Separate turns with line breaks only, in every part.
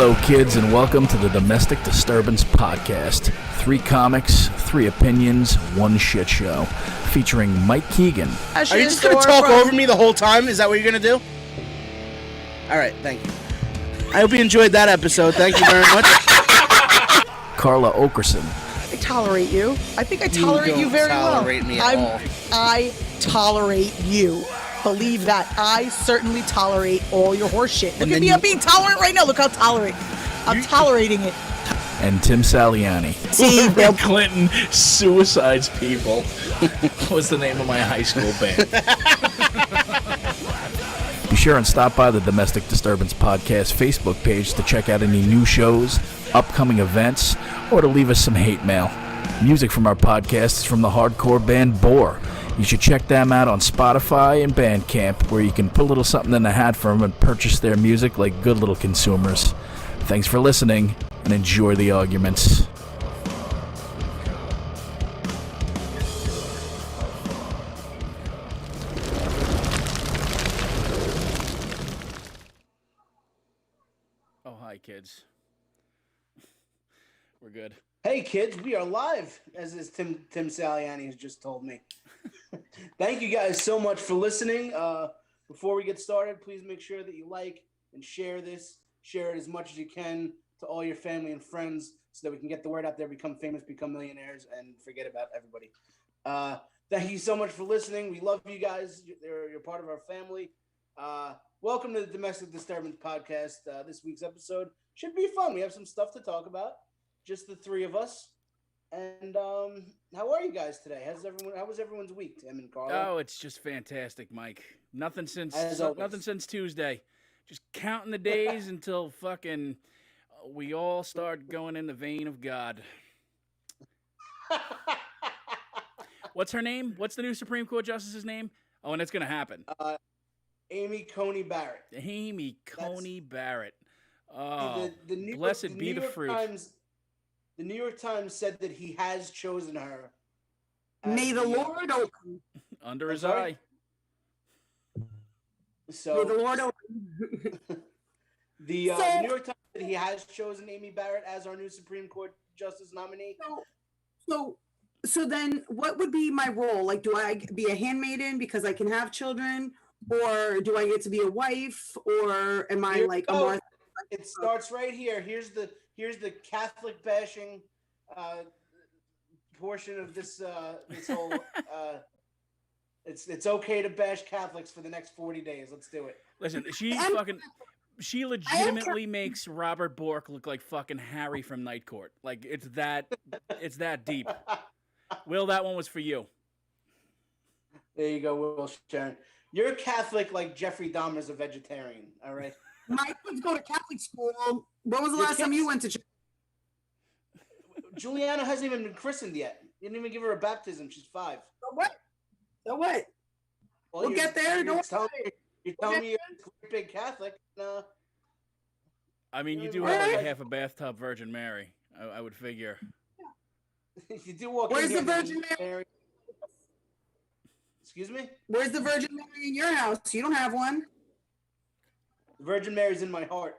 Hello, kids, and welcome to the Domestic Disturbance Podcast. 3 comics, 3 opinions, 1 shit show. Featuring Mike Keegan.
Are you just going to talk over me the whole time? Is that what you're going to do? All right, thank you. I hope you enjoyed that episode. Thank you very much.
Carla Oakerson.
I tolerate you. I think I tolerate you very well.
Tolerate me at all.
I tolerate you. Believe that. I certainly tolerate all your horse shit. Look at me, I'm being tolerant right now. Look how tolerant. I'm tolerating it.
And Tim Saliani.
See,
Bill Clinton suicides people was the name of my high school band.
Be sure and stop by the Domestic Disturbance Podcast Facebook page to check out any new shows, upcoming events, or to leave us some hate mail. Music from our podcast is from the hardcore band Bore. You should check them out on Spotify and Bandcamp, where you can put a little something in the hat for them and purchase their music like good little consumers. Thanks for listening, and enjoy the arguments. Oh, hi, kids. We're good.
Hey, kids, we are live, as is Tim Saliani has just told me. Thank you guys so much for listening. Before we get started, please make sure that you like and share this. Share it as much as you can to all your family and friends so that we can get the word out there, become famous, become millionaires, and forget about everybody. Thank you so much for listening. We love you guys. You're part of our family. Welcome to the Domestic Disturbance Podcast. This week's episode should be fun. We have some stuff to talk about. Just the 3 of us. And how are you guys today? How was everyone's week, Tim and Carla?
Oh, it's just fantastic, Mike. Nothing since Tuesday. Just counting the days until fucking we all start going in the vein of God. What's her name? What's the new Supreme Court Justice's name? Oh, and it's gonna happen.
Amy Coney Barrett.
Amy Coney Barrett. Oh,
the
blessed be the fruit.
The New York Times said that he has chosen her.
May the Lord open.
Under his eye.
So,
May the Lord open.
The New York Times said he has chosen Amy Barrett as our new Supreme Court Justice nominee.
So then what would be my role? Like, do I be a handmaiden because I can have children? Or do I get to be a wife? Or am I like a Martha?
It starts right here. Here's the Catholic bashing portion of this whole. It's okay to bash Catholics for the next 40 days. Let's do it.
Listen, she legitimately makes Robert Bork look like fucking Harry from Night Court. Like it's that deep. Will, that one was for you.
There you go, Will Sharon. You're Catholic like Jeffrey Dahmer's a vegetarian. All right.
My kids go to Catholic school. When was the last time you went to church?
Juliana hasn't even been christened yet. You didn't even give her a baptism. She's 5.
So what?
Well,
we'll get there.
You're telling me you're a big Catholic. No.
I mean, you do have like a half a bathtub Virgin Mary. I would figure.
You do walk
Where's
in
the
here
Virgin Mary?
Excuse me?
Where's the Virgin Mary in your house? You don't have one.
The Virgin Mary's in my heart.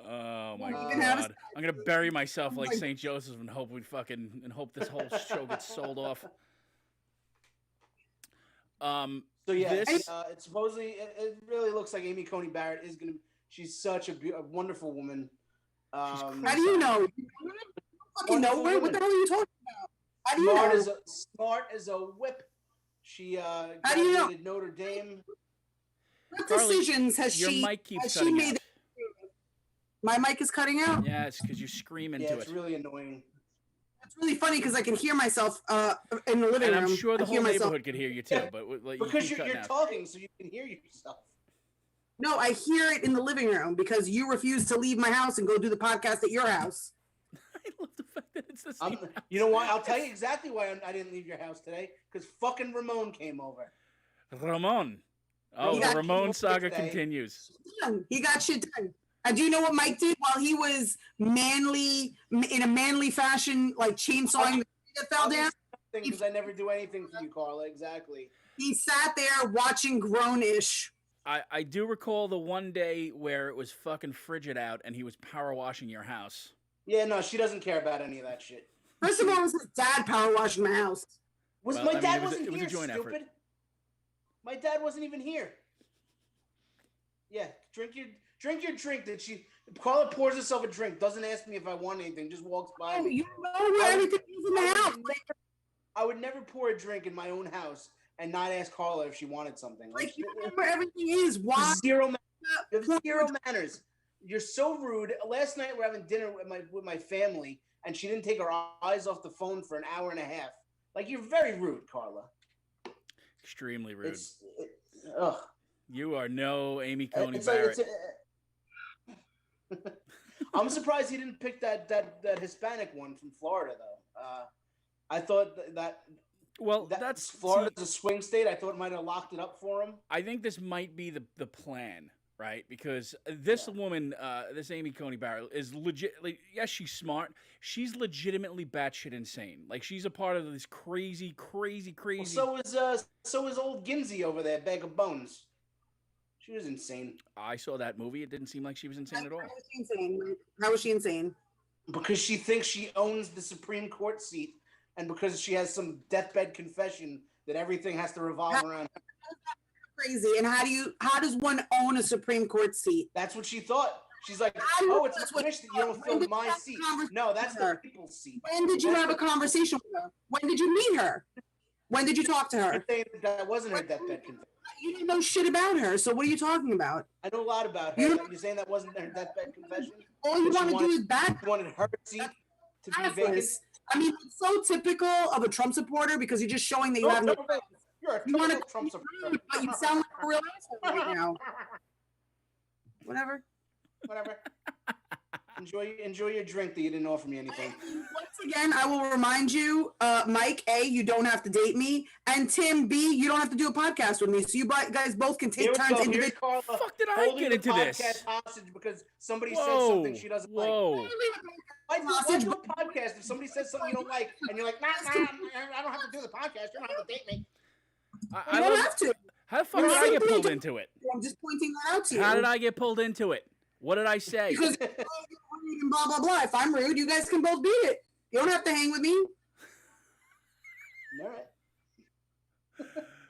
Oh my God! I'm gonna bury myself like St. Joseph and hope this whole show gets sold off.
So yeah, it's supposedly it really looks like Amy Coney Barrett is gonna. She's such a wonderful woman.
How do you know? You fucking know. What the hell are you talking about? How do you know?
Smart as a whip. She
How do you know?
Notre Dame.
What
Carly,
decisions has
your
she?
mic keeps
has
cutting
she made?
out.
My mic is cutting out.
Yeah, it's because you scream into
it's really annoying.
It's really funny because I can hear myself in the living room.
And I'm sure the whole neighborhood could hear you too, but like,
because you're talking, so you can hear yourself.
No, I hear it in the living room because you refuse to leave my house and go do the podcast at your house.
I love the fact that it's the same house.
You know what? I'll tell you exactly why I didn't leave your house today. Because fucking Ramon came over.
Ramon. Oh, the Ramon saga continues.
He got shit done. Do you know what Mike did while he was in a manly fashion, like chainsawing the tree that fell down?
Because I never do anything for you, Carla. Exactly.
He sat there watching Grown-ish
I do recall the one day where it was fucking frigid out and he was power washing your house.
Yeah, no, she doesn't care about any of that shit.
First of all, it was his dad power washing my house.
My dad wasn't
it was
here,
a joint
stupid.
effort.
My dad wasn't even here. Yeah, drink your drink. Carla pours herself a drink, doesn't ask me if I want anything, just walks by me.
You know where everything is in the house.
I would never pour a drink in my own house and not ask Carla if she wanted something.
Like, you know where everything is. Why?
Zero manners. You're so rude. Last night we're having dinner with my family, and she didn't take her eyes off the phone for an hour and a half. Like, you're very rude, Carla.
Extremely rude.
Ugh.
You are no Amy Coney Barrett.
I'm surprised he didn't pick that Hispanic one from Florida, though. I thought that's Florida's a swing state. I thought it might have locked it up for him.
I think this might be the plan, right? Because this woman, this Amy Coney Barrett, is legit. Like, yes, she's smart. She's legitimately batshit insane. Like, she's a part of this crazy.
Well, so is old Ginsey over there, Bag of Bones. She was insane.
I saw that movie. It didn't seem like she was insane at all.
How was she insane?
Because she thinks she owns the Supreme Court seat, and because she has some deathbed confession that everything has to revolve around.
Crazy. And how does one own a Supreme Court seat?
That's what she thought. She's like, oh, it's a wish that you don't fill my seat. No, that's the people's seat.
When did you have a conversation with her? When did you meet her? When did you talk to her?
That wasn't her deathbed confession.
You didn't know shit about her, so what are you talking about?
I know a lot about her. You're saying that wasn't her deathbed confession?
All you want to do is back.
You wanted her seat to be vacant?
I mean, it's so typical of a Trump supporter because you're just showing that you have no.
You're a Trump supporter.
But you sound like a real asshole right now. Whatever. Enjoy your drink that you didn't offer me anything. Once again, I will remind you, Mike, A, you don't have to date me, and Tim, B, you don't have to do a podcast with me. So you guys both can take turns individually.
Fuck did I get into this?
Hostage because somebody said something she doesn't like. Why do a podcast if somebody says something you don't like and you're like, nah, I don't have to do the podcast. You don't have to date me.
I don't have to.
How the fuck did I get pulled into it?
I'm just pointing that out to you.
How did I get pulled into it? What did I say?
Because blah, blah, blah. If I'm rude, you guys can both beat it. You don't have to hang with me.
All right.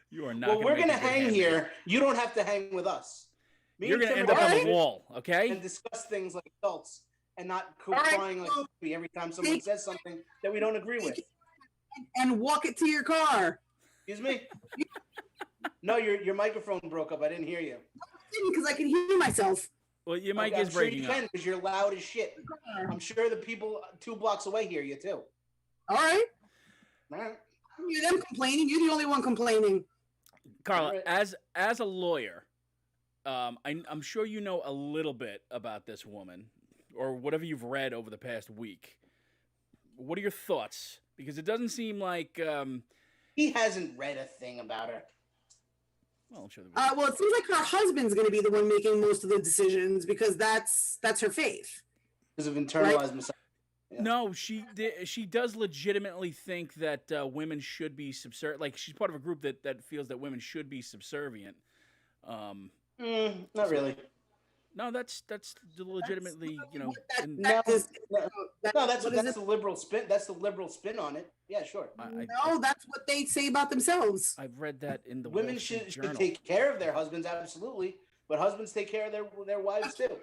You are not.
Well, we're going to hang here. You don't have to hang with us.
You're going to end up on the wall, okay?
And discuss things like adults and not crying like every time someone says something that we don't agree with.
And walk it to your car.
Excuse me? No, your microphone broke up. I didn't hear you.
Because I can hear myself.
Well, your mic is breaking up.
Because you're loud as shit. I'm sure the people 2 blocks away hear you too.
All right.
All right.
You're them complaining. You're the only one complaining.
Carla, as a lawyer, I'm sure you know a little bit about this woman, or whatever you've read over the past week. What are your thoughts? Because it doesn't seem like
he hasn't read a thing about her.
Well, I'm sure
well, it seems like her husband's going to be the one making most of the decisions because that's her faith.
Because of internalized misogyny.
Yeah. No, she does legitimately think that women should be subservient. Like, she's part of a group that feels that women should be subservient.
Not really.
No, that's legitimately,
that's the liberal spin. That's the liberal spin on it. Yeah, sure.
That's what they say about themselves.
I've read that in the
women should take care of their husbands, absolutely, but husbands take care of their wives too.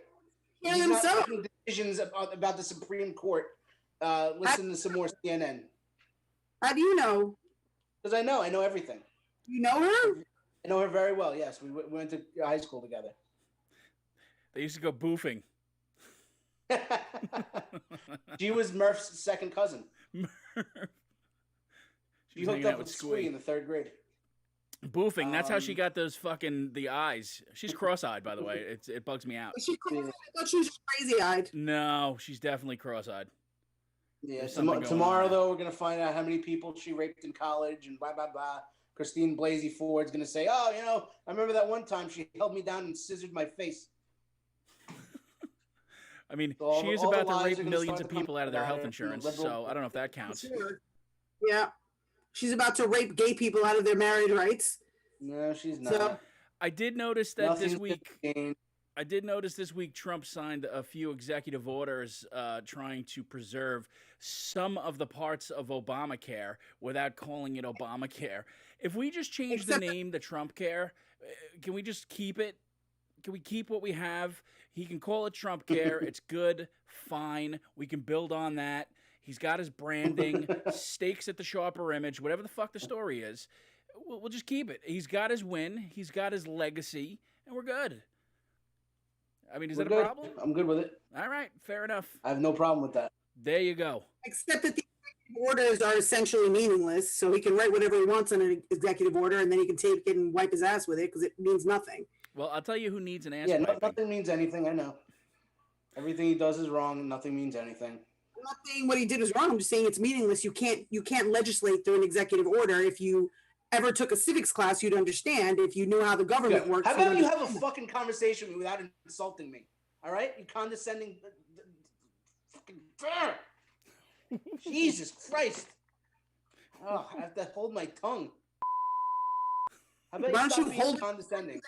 He's not making decisions about the Supreme Court. Listen to some more CNN.
How do you know?
Because I know everything.
You know her?
I know her very well. Yes, we went to high school together.
They used to go boofing.
She was Murph's second cousin. She hooked up with Squee in the 3rd grade.
Boofing. That's how she got those the eyes. She's cross-eyed, by the way. It bugs me out.
I thought she was crazy-eyed.
No, she's definitely cross-eyed.
Yeah. Tomorrow, though, we're gonna find out how many people she raped in college and blah blah blah. Christine Blasey Ford's gonna say, "Oh, I remember that one time she held me down and scissored my face."
I mean, she is about to rape millions of people out of their health insurance, so I don't know if that counts.
Yeah. She's about to rape gay people out of their marriage rights.
No, she's not.
So,
I did notice that
Nothing's
this week.
gained.
I did notice this week Trump signed a few executive orders trying to preserve some of the parts of Obamacare without calling it Obamacare. If we just change the name to Trump Care, can we just keep it? Can we keep what we have? He can call it Trump Care. It's good, fine. We can build on that. He's got his branding, stakes at the sharper image, whatever the fuck the story is. We'll just keep it. He's got his win. He's got his legacy, and we're good. I mean, is that a problem?
I'm good with it.
All right, fair enough.
I have no problem with that.
There you go.
Except that the executive orders are essentially meaningless, so he can write whatever he wants on an executive order, and then he can take it and wipe his ass with it because it means nothing.
Well, I'll tell you who needs an ass
Yeah,
wiping.
nothing means anything. I know. Everything he does is wrong, and nothing means anything.
I'm not saying what he did is wrong. I'm just saying it's meaningless. You can't legislate through an executive order. If you ever took a civics class, you'd understand. If you knew how the government works.
How about you have a fucking conversation with me without insulting me? All right, you condescending. Fucking. Jesus Christ! Oh, I have to hold my tongue. How about you stop being condescending?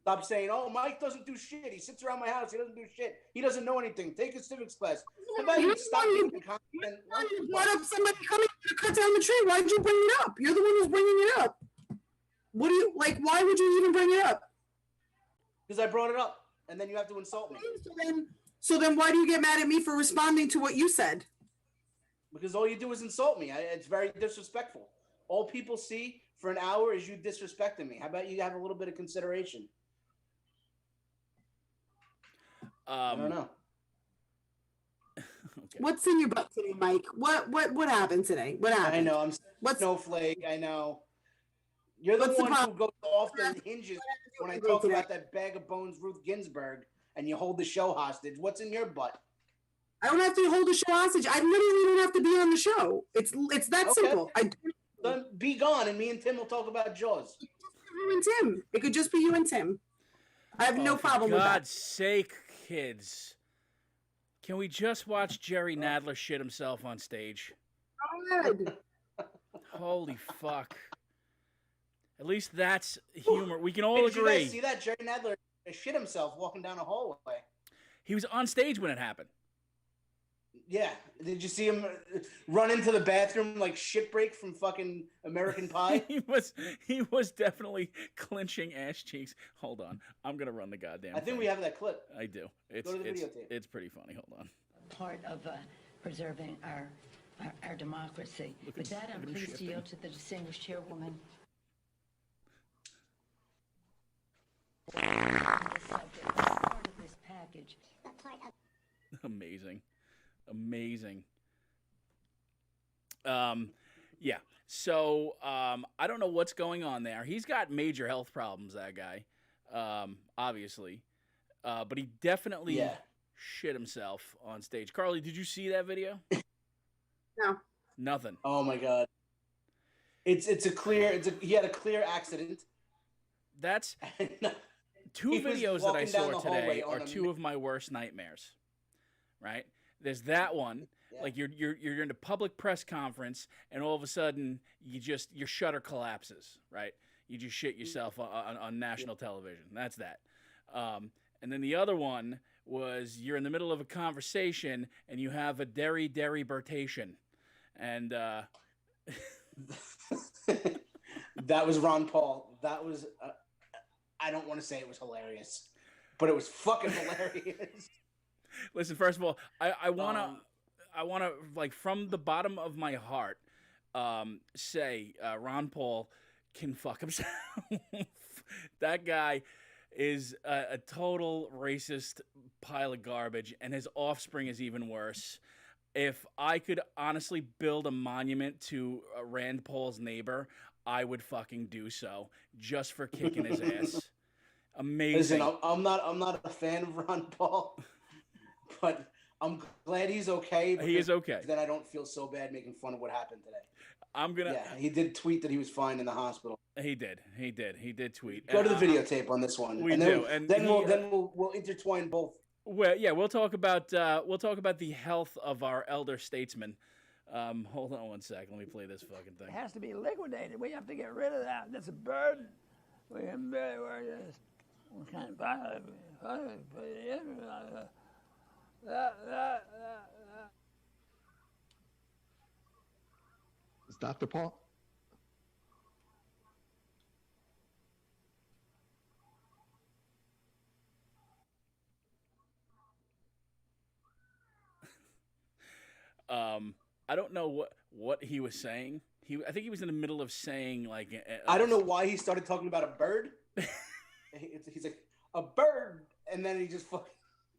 Stop saying, "Oh, Mike doesn't do shit. He sits around my house. He doesn't do shit. He doesn't know anything. Take a civics class." How about you stop being condescending?
You brought up somebody coming to cut down the tree. Why'd you bring it up? You're the one who's bringing it up. What do you like? Why would you even bring it up?
Because I brought it up, and then you have to insult me.
So then, why do you get mad at me for responding to what you said?
Because all you do is insult me. It's very disrespectful. All people see for an hour is you disrespecting me. How about you have a little bit of consideration? I don't know.
Okay.
What's in your butt today, Mike? What happened today? What happened?
I know. I'm snowflake. I know. You're the one who goes off the hinges when I talk about that bag of bones, Ruth Ginsburg, and you hold the show hostage. What's in your butt? I
don't have to hold the show hostage. I literally don't have to be on the show. It's that simple.
Then be gone, and me and Tim will talk about Jaws.
You and Tim. It could just be you and Tim. I have no problem with that.
For God's sake, kids. Can we just watch Jerry Nadler shit himself on stage?
Good.
Holy fuck. At least that's humor. We can all
Did
agree.
you guys see that? Jerry Nadler shit himself walking down a hallway.
He was on stage when it happened.
Yeah. Did you see him run into the bathroom like shit break from fucking American Pie?
he was definitely clenching ass cheeks. Hold on. I'm going to run the goddamn
I think
thing.
we have that clip.
I do.
Go to the videotape.
It's pretty funny. Hold on.
Part of preserving our democracy. With that, I'm pleased to yield to the distinguished chairwoman. This subject, part of this package.
Amazing. Yeah. So I don't know what's going on there. He's got major health problems, that guy. Obviously. But he definitely shit himself on stage. Carly, did you see that video?
No.
Nothing.
Oh my God. He had a clear accident.
That's two videos that I saw today are two of my worst nightmares. Right? There's that one. Yeah. Like you're in a public press conference and all of a sudden your shutter collapses, right? You just shit yourself on national television. That's that. And then the other one was you're in the middle of a conversation and you have a deribertation. And
that was Ron Paul. That was I don't want to say it was hilarious, but it was fucking hilarious.
Listen, first of all, I wanna like from the bottom of my heart say Ron Paul can fuck himself. That guy is a total racist pile of garbage, and his offspring is even worse. If I could honestly build a monument to Rand Paul's neighbor, I would fucking do so just for kicking his ass. Amazing.
Listen, I'm not a fan of Ron Paul, but I'm glad he's okay.
He is okay.
Then I don't feel so bad making fun of what happened today.
Yeah,
he did tweet that he was fine in the hospital.
He did tweet.
Go to the videotape on this one. Then we'll intertwine both.
Well, yeah, we'll talk about the health of our elder statesmen. Hold on one second. Let me play this fucking thing.
It has to be liquidated. We have to get rid of that. That's a burden. we can barely work this. We can't buy it.
Is Dr. Paul?
I don't know what he was saying. I think he was in the middle of saying like.
I don't know why he started talking about a bird. He's like a bird, and then he just fucking.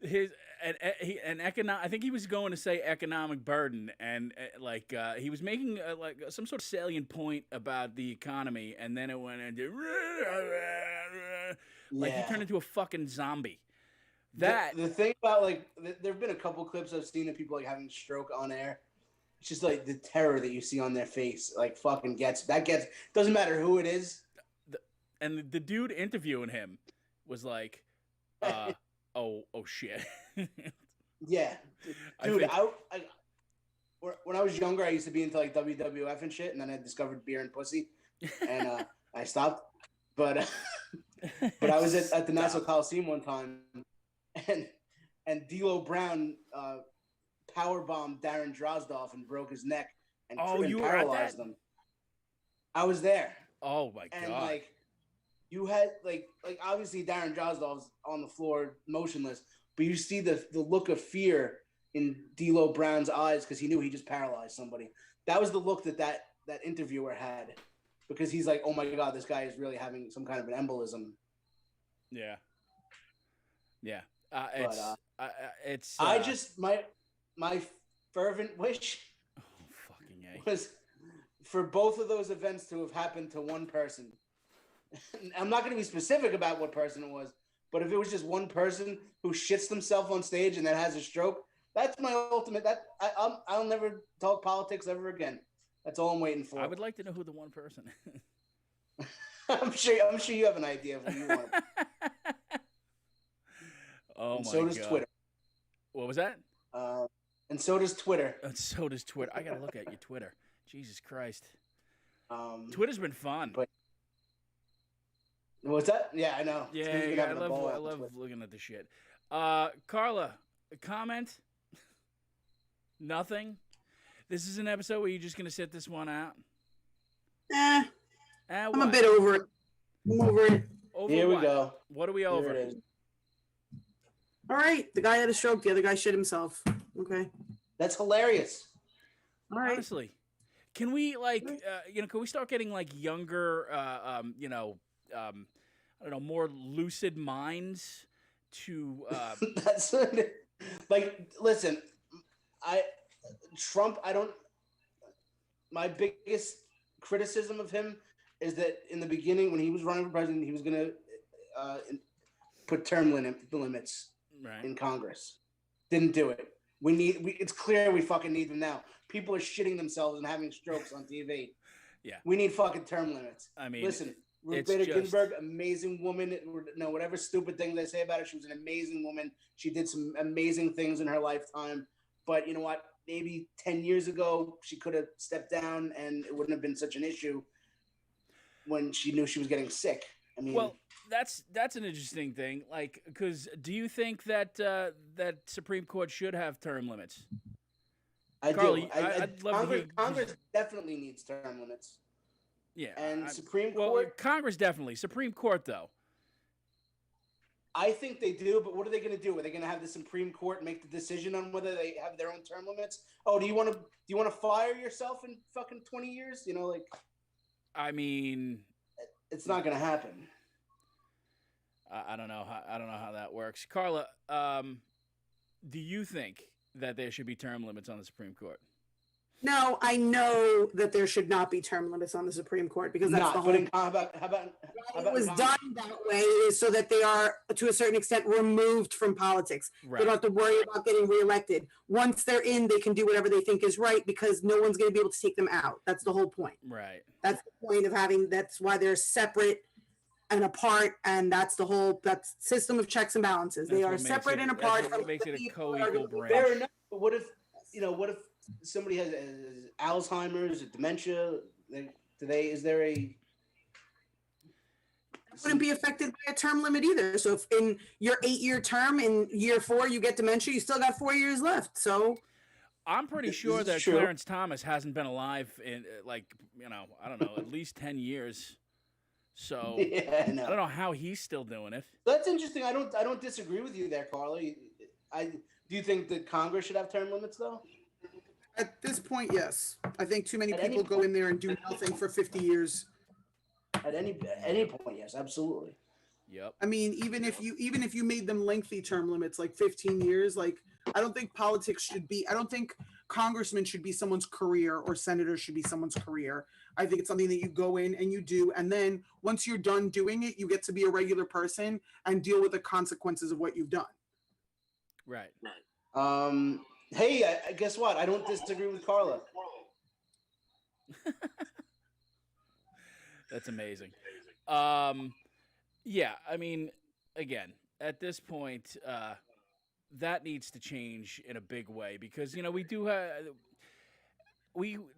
I think he was going to say economic burden, and he was making like some sort of salient point about the economy, and then it went into like he turned into a fucking zombie.
The thing about like there have been a couple clips I've seen of people like having stroke on air. It's just like the terror that you see on their face, like fucking gets doesn't matter who it is.
And the dude interviewing him was like, oh shit.
Yeah, dude. When I was younger, I used to be into like WWF and shit, and then I discovered beer and pussy, and I stopped. But I was at the Nassau Coliseum one time, and D'Lo Brown powerbombed Darren Drozdoff and broke his neck and paralyzed him. I was there.
Oh my god!
And like, you had like obviously Darren Drozdoff's on the floor motionless, but you see the look of fear in D'Lo Brown's eyes because he knew he just paralyzed somebody. That was the look that interviewer had, because he's like, oh my god, this guy is really having some kind of an embolism.
Yeah. It's
I just my fervent wish was for both of those events to have happened to one person. I'm not going to be specific about what person it was, but if it was just one person who shits themselves on stage and then has a stroke, that's my ultimate. I'll never talk politics ever again. That's all I'm waiting for.
I would like to know who the one person is.
I'm sure you have an idea of who you want.
Oh
and
my
so does
god.
Twitter.
What was that?
And so does Twitter.
And so does Twitter. I gotta look at your Twitter. Jesus Christ. Twitter's been fun.
But what's that? Yeah, I know.
Yeah, I love looking at the shit. Carla, a comment? Nothing? This is an episode where you're just gonna sit this one out?
I'm a bit over it. I'm over it.
Here we go.
What are we over?
Here it is.
All right, the guy had a stroke. The other guy shit himself. Okay.
That's hilarious.
All right.
Honestly, can we can we start getting like younger, I don't know, more lucid minds to?
That's like, listen, Trump. My biggest criticism of him is that in the beginning, when he was running for president, he was going to put term limits.
Right.
In Congress. Didn't do it. It's clear we fucking need them now. People are shitting themselves and having strokes on TV.
Yeah.
We need fucking term limits.
I mean,
listen, Ruth Bader Ginsburg, amazing woman. No, whatever stupid thing they say about her, she was an amazing woman. She did some amazing things in her lifetime. But you know what? Maybe 10 years ago, she could have stepped down and it wouldn't have been such an issue when she knew she was getting sick. I mean,
well, that's an interesting thing. Like, because do you think that that Supreme Court should have term limits?
I
Carla,
do.
I'd love to hear.
Congress definitely needs term limits.
Yeah,
and Supreme
Court.
Well,
Congress definitely. Supreme Court, though.
I think they do, but what are they going to do? Are they going to have the Supreme Court make the decision on whether they have their own term limits? Oh, do you want to fire yourself in fucking 20 years? You know, like.
I mean.
It's not going to happen.
I don't know how that works. Carla, do you think that there should be term limits on the Supreme Court?
No, I know that there should not be term limits on the Supreme Court because that's the whole.
How about
it was done that way is so that they are, to a certain extent, removed from politics.
Right.
They don't have to worry about getting reelected. Once they're in, they can do whatever they think is right because no one's going to be able to take them out. That's the whole point.
Right.
That's the point of having. That's why they're separate and apart, and that's the whole. That's system of checks and balances. They are separate and apart.
That's what makes it a co-equal branch.
Fair enough. But what if somebody has Alzheimer's or dementia? Is there a
wouldn't be affected by a term limit either. So if in your 8-year term, in year 4 you get dementia, you still got 4 years left. So
I'm pretty sure that Clarence Thomas hasn't been alive in I don't know, at least 10 years. So
Yeah, no.
I don't know how he's still doing it.
That's interesting. I don't disagree with you there, Carla. Do you think that Congress should have term limits though?
at this point, yes. I think too many
At
people
any
go in there and do nothing for 50 years.
At any point, yes, absolutely.
Yep.
I mean, even if you made them lengthy term limits, like 15 years, like I don't think I don't think congressmen should be someone's career or senators should be someone's career. I think it's something that you go in and you do. And then once you're done doing it, you get to be a regular person and deal with the consequences of what you've done.
Right.
Hey, guess what? I don't disagree with Carla.
That's amazing. Yeah, I mean, again, at this point, that needs to change in a big way because we do have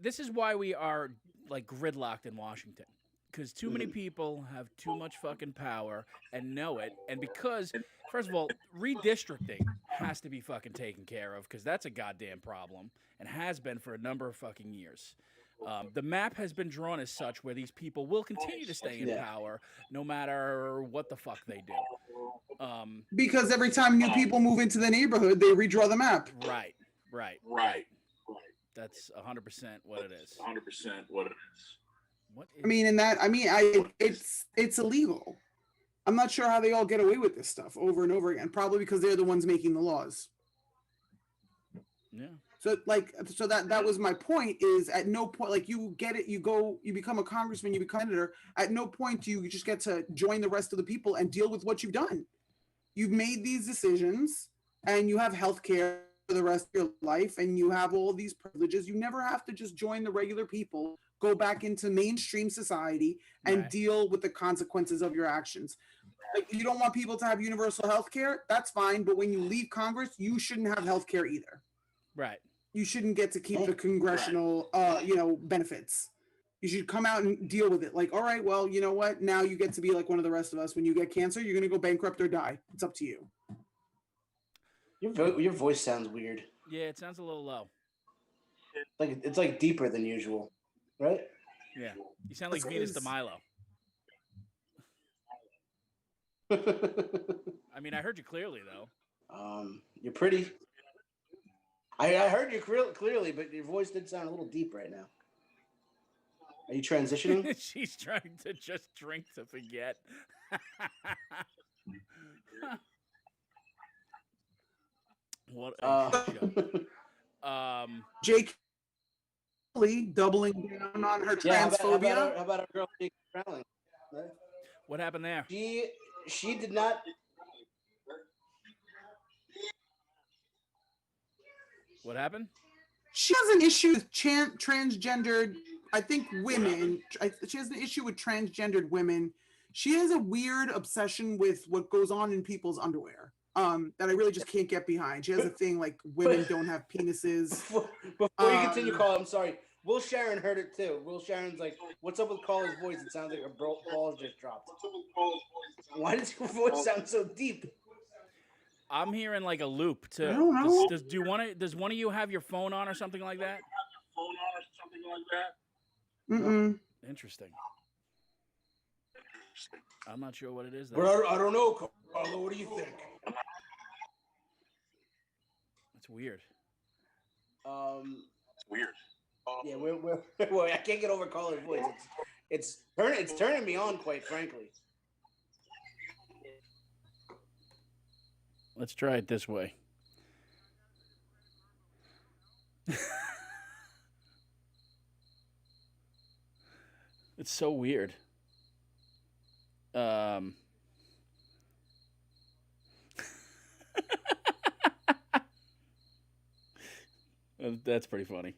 this is why we are like gridlocked in Washington because too many people have too much fucking power and know it, and because first of all, redistricting has to be fucking taken care of because that's a goddamn problem and has been for a number of fucking years. The map has been drawn as such where these people will continue to stay in power no matter what the fuck they do.
Because every time new people move into the neighborhood, they redraw the map.
Right. That's 100% what it is. What is
I mean, it's illegal. I'm not sure how they all get away with this stuff over and over again. Probably because they're the ones making the laws.
Yeah.
So that was my point is at no point, like you get it, you become a congressman, you become a senator. At no point do you just get to join the rest of the people and deal with what you've done. You've made these decisions and you have health care for the rest of your life and you have all these privileges. You never have to just join the regular people, go back into mainstream society and deal with the consequences of your actions. Like, you don't want people to have universal health care, that's fine. But when you leave Congress, you shouldn't have health care either.
Right.
You shouldn't get to keep the congressional, benefits. You should come out and deal with it. Like, all right, well, you know what? Now you get to be like one of the rest of us. When you get cancer, you're going to go bankrupt or die. It's up to you.
Your voice sounds weird.
Yeah, it sounds a little low.
Like it's like deeper than usual, right?
Yeah. You sound like Venus de Milo. I mean, I heard you clearly though.
You're pretty. I heard you clearly, but your voice did sound a little deep right now. Are you transitioning?
She's trying to just drink to forget. What a show.
Jake doubling down on her transphobia.
How about our girl Jake Rowling?
What happened there?
She did not.
What happened?
She has an issue with transgendered, I think, women. She has an issue with transgendered women. She has a weird obsession with what goes on in people's underwear that I really just can't get behind. She has a thing like women don't have penises.
Before you continue, Carl, I'm sorry. Will Sharon heard it too. Will Sharon's like, what's up with Carla's voice? It sounds like her balls just dropped. Why does your voice sound so deep?
I'm hearing like a loop too.
I don't know.
Does one of you have your phone on or something like that?
Mm-mm.
Interesting. I'm not sure what it is.
But I don't know, Carla. What do you think?
That's weird.
It's weird. Yeah, we're I can't get over Carla's voice. It's turning me on, quite frankly.
Let's try it this way. It's so weird. That's pretty funny.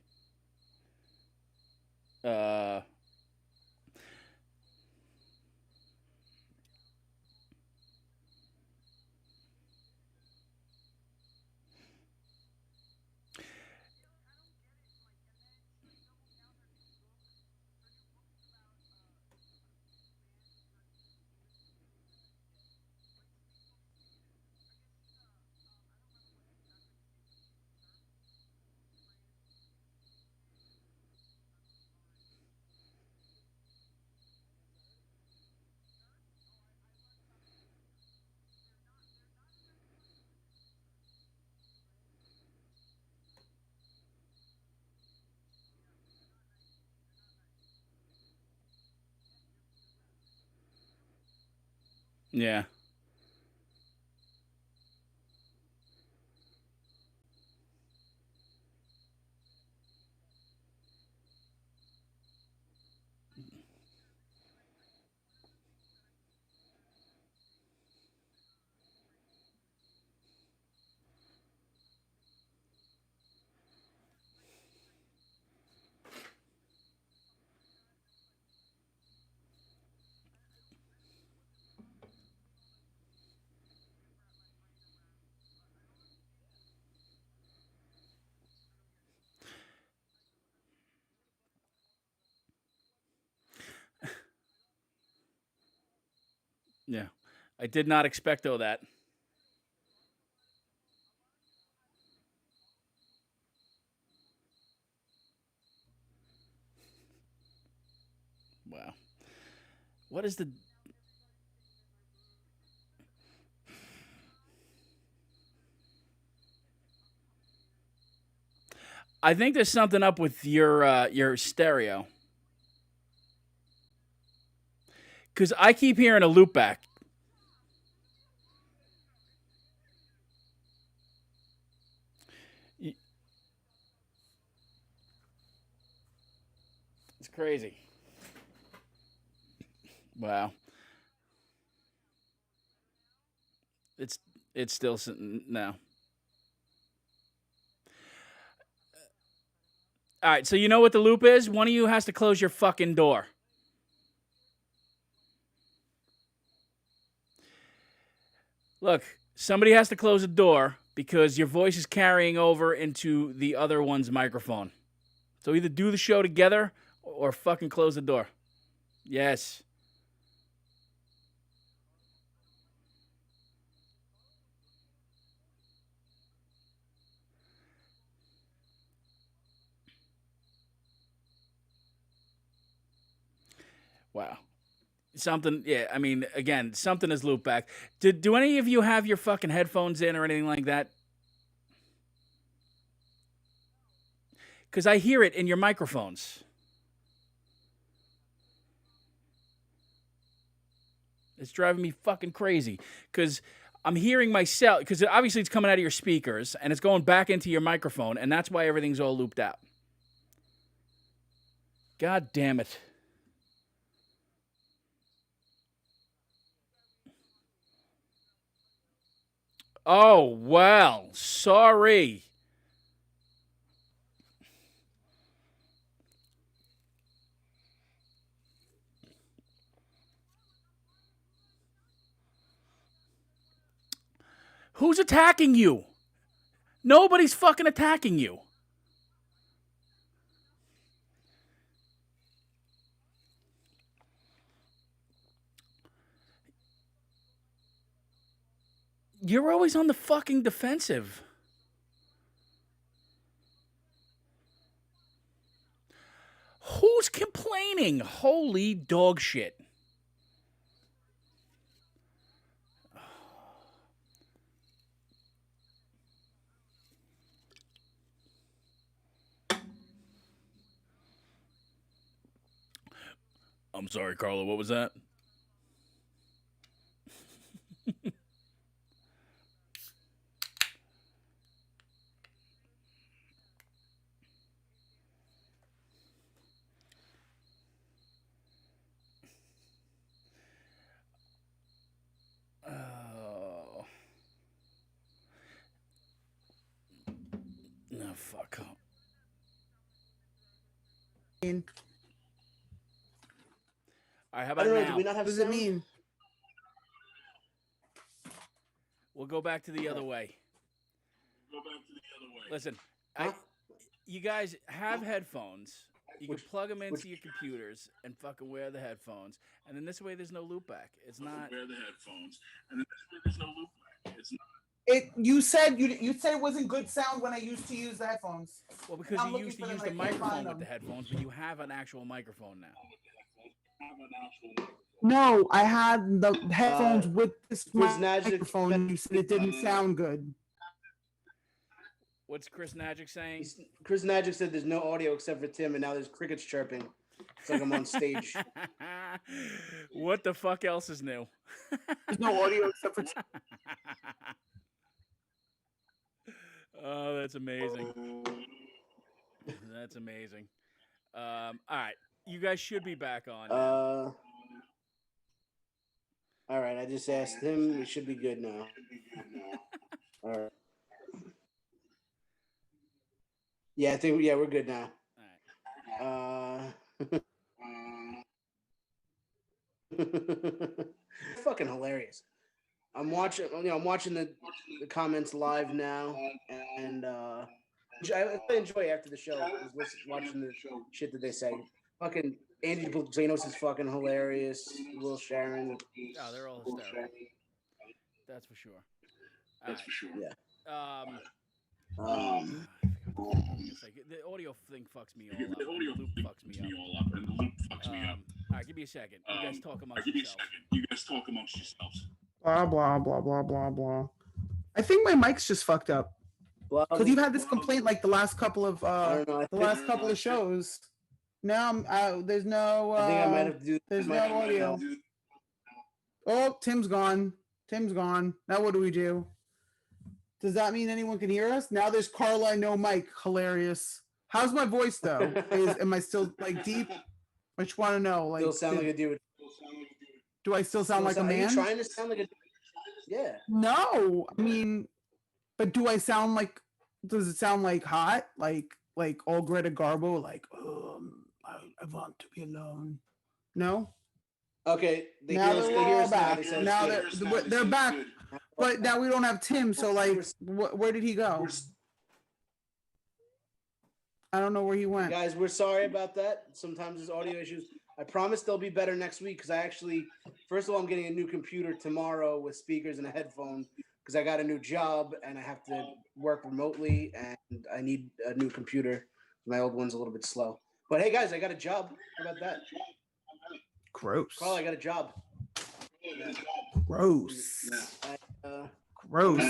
Yeah. Yeah. I did not expect though that. Wow. What is the I think there's something up with your stereo. Cuz I keep hearing a loop back. It's crazy. Wow. It's it's still no. All right, so you know what the loop is? One of you has to close your fucking door. Look, somebody has to close a door because your voice is carrying over into the other one's microphone. So either do the show together or fucking close the door. Yes. Wow. Something, yeah, I mean, again, something is looped back. Do any of you have your fucking headphones in or anything like that? Because I hear it in your microphones. It's driving me fucking crazy. Because I'm hearing myself, because obviously it's coming out of your speakers, and it's going back into your microphone, and that's why everything's all looped out. God damn it. Oh, well, sorry. Who's attacking you? Nobody's fucking attacking you. You're always on the fucking defensive. Who's complaining? Holy dog shit. I'm sorry, Carla. What was that? Oh. No, fuck. All right, how
I
about
don't know.
now?
Do we not have
What does it
sound?
mean?
We'll go back to the other way. Listen, you guys have headphones. You can plug them into your computers and fucking wear the headphones, and then this way there's no loop back. It's not. Wear the headphones, and then this way there's no loop back. It's not.
You said it wasn't good sound when I used to use the headphones.
Well, because you used to use the microphone with the headphones, but you have an actual microphone now.
No, I had the headphones with this
Magic
microphone. You said it didn't sound good.
What's Chris Nagic saying?
Chris Nagic said there's no audio except for Tim, and now there's crickets chirping. It's like I'm on stage.
What the fuck else is new?
There's no audio except for.
Oh, that's amazing. That's amazing. All right, you guys should be back on. Now.
All right, I just asked him. We should be good now. All right. Yeah, I think we're good now.
All
right. Fucking hilarious. I'm watching the comments live now, and I enjoy after the show watching the shit that they say. Fucking Andy Blanos is fucking hilarious. Will Sharon.
Oh, they're all hysterical. That's for sure.
Yeah.
The audio thing fucks me all up. The loop fucks me up. All right, give me a second. You guys talk amongst yourselves.
Blah blah blah blah blah blah. I think my mic's just fucked up. Because you've had this complaint like the last couple of shows. Now there's no.
I think I might have to do.
There's no audio. Oh, Tim's gone. Now what do we do? Does that mean anyone can hear us? Now there's Carla, no mic. Hilarious. How's my voice though? Am I still like deep? I just want to know. Like,
still sound like a dude.
Do I still sound like a man?
Are you trying to sound like a? Yeah.
No, I mean, but do I sound like? Does it sound like hot? Like all Greta Garbo? Like, I want to be alone. No.
Okay.
Now they're all back. Now they're back. But now we don't have Tim, so like, where did he go? I don't know where he went.
Guys, we're sorry about that. Sometimes there's audio issues. I promise they'll be better next week because first of all, I'm getting a new computer tomorrow with speakers and a headphone because I got a new job and I have to work remotely and I need a new computer. My old one's a little bit slow. But hey, guys, I got a job. How about that?
Gross.
Carl, I got a job.
Gross.
Gross.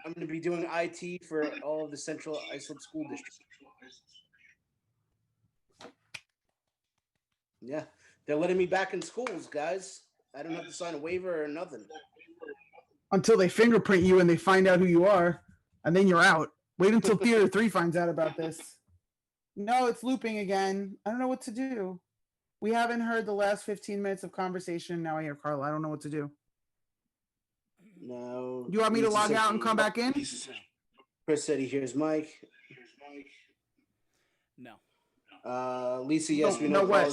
I'm going to be doing IT for all of the Central Islip School District. Yeah, they're letting me back in schools, guys. I don't have to sign a waiver or nothing.
Until they fingerprint you and they find out who you are, and then you're out. Wait until Theater 3 finds out about this. No, it's looping again. I don't know what to do. We haven't heard the last 15 minutes of conversation. Now I hear Carla. I don't know what to do.
No.
You want me to log out and come back in?
Chris said he hears Mike.
No.
Lisa, yes, we know.
No way.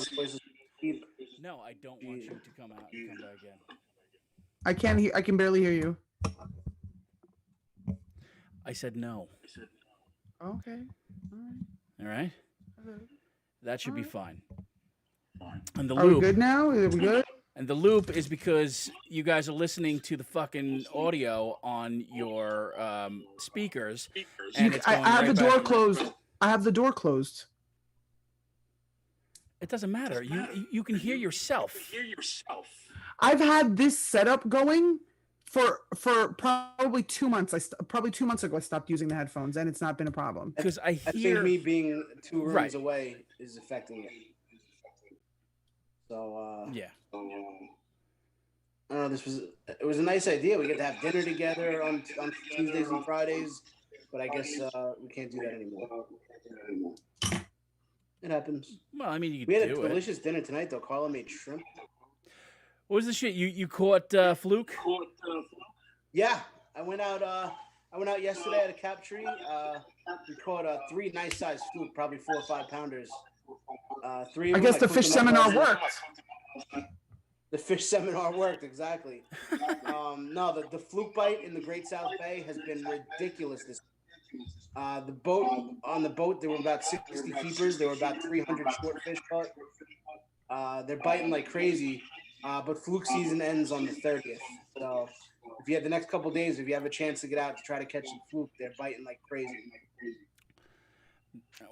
No, I don't want you to come out and come back in.
I can't hear. I can barely hear you.
I said no.
Okay.
All right. That should be fine. And the
Are we good now? Are we good?
And the loop is because you guys are listening to the fucking audio on your speakers. And
I have the door closed. I have the door closed.
It doesn't matter. You can hear yourself.
I've had this setup going for probably 2 months. Probably 2 months ago I stopped using the headphones, and it's not been a problem.
Because I
think me being 2 rooms away is affecting it. So
yeah.
I don't know. It was a nice idea. We get to have dinner together on Tuesdays and Fridays, but I guess we can't do that anymore. It happens.
Well, I mean, you
we
could
had
do
a delicious dinner tonight, though. Carla made shrimp.
What was the shit you caught, Fluke?
Yeah, I went out yesterday at a cap tree. We caught 3 nice sized fluke, probably 4 or 5 pounders. 3.
I guess the fish seminar worked.
The fish seminar worked, exactly. No, the fluke bite in the Great South Bay has been ridiculous this week. On the boat, there were about 60 keepers. There were about 300 short fish caught. They're biting like crazy, but fluke season ends on the 30th. So if you have the next couple days, if you have a chance to get out to try to catch some fluke, they're biting like crazy.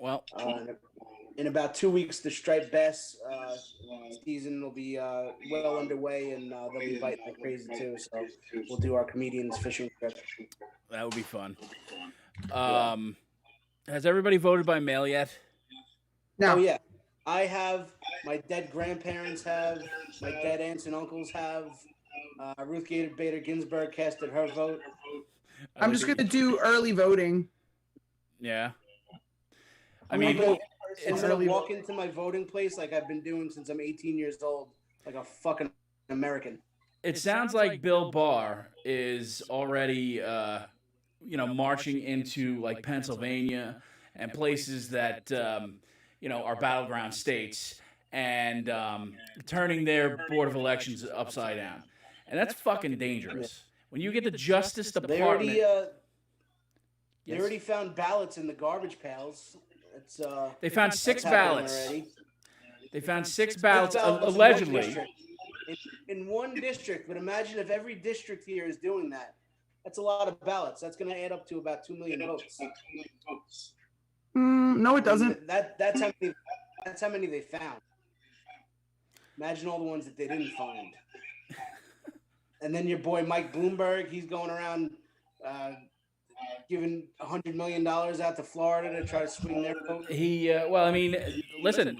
Well,
in about 2 weeks, the striped bass season will be well underway, and they'll be biting like crazy too. So we'll do our comedians fishing trip.
That would be fun. Has everybody voted by mail yet?
Now,
Oh yeah, I have. My dead grandparents have. My dead aunts and uncles have. Ruth Bader Ginsburg casted her vote.
I'm just going to do early voting.
Yeah. I
I'm
mean,
gonna
it's
walk into my voting place like I've been doing since I'm 18 years old, like a fucking American.
It sounds like Bill Barr is already, marching into like Pennsylvania and places that, are battleground states and turning their board of elections upside down. And that's fucking dangerous. When you get the Justice Department.
They already found ballots in the garbage pails.
They found 6 ballots. They found 6 ballots
Ballots
allegedly.
In one district, but imagine if every district here is doing that. That's a lot of ballots. That's going to add up to about 2 million votes.
No, it doesn't.
That's how many they found. Imagine all the ones that they didn't find. And then your boy Mike Bloomberg, he's going around giving $100 million out to Florida to try to swing their vote.
Listen,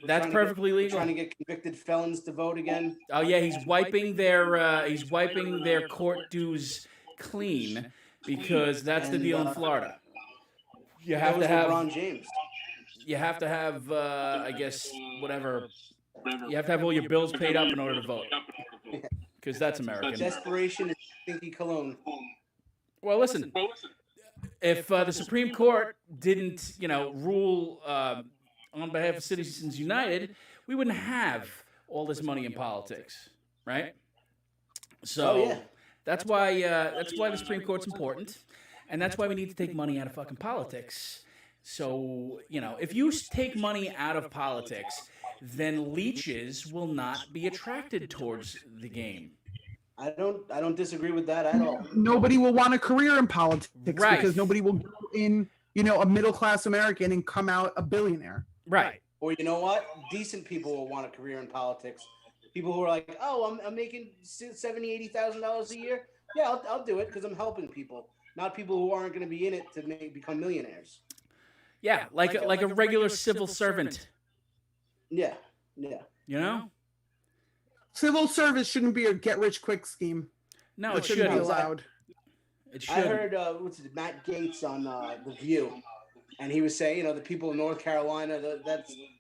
that's perfectly legal.
Trying to get convicted felons to vote again.
Oh yeah, he's wiping their court dues clean because that's the deal in Florida. You have to have
LeBron James.
You have to have, I guess, whatever. You have to have all your bills paid up in order to vote, because that's American.
Desperation is stinky cologne.
Well, listen. If the Supreme Court didn't, rule on behalf of Citizens United, we wouldn't have all this money in politics, right? So that's why the Supreme Court's important, and that's why we need to take money out of fucking politics. So if you take money out of politics, then leeches will not be attracted towards the game.
I don't disagree with that at all.
Nobody will want a career in politics
Right.
because nobody will go in, a middle-class American and come out a billionaire.
Right.
Or you know what? Decent people will want a career in politics. People who are like, oh, I'm making $70,000, $80,000 a year. Yeah, I'll do it because I'm helping people. Not people who aren't going to be in it to become millionaires.
Yeah, like a regular civil servant.
Yeah.
Civil service shouldn't be a get-rich-quick scheme.
No,
It
it
shouldn't be
shouldn't.
allowed.
It
I
shouldn't.
heard Matt Gaetz on The View, and he was saying, the people in North Carolina,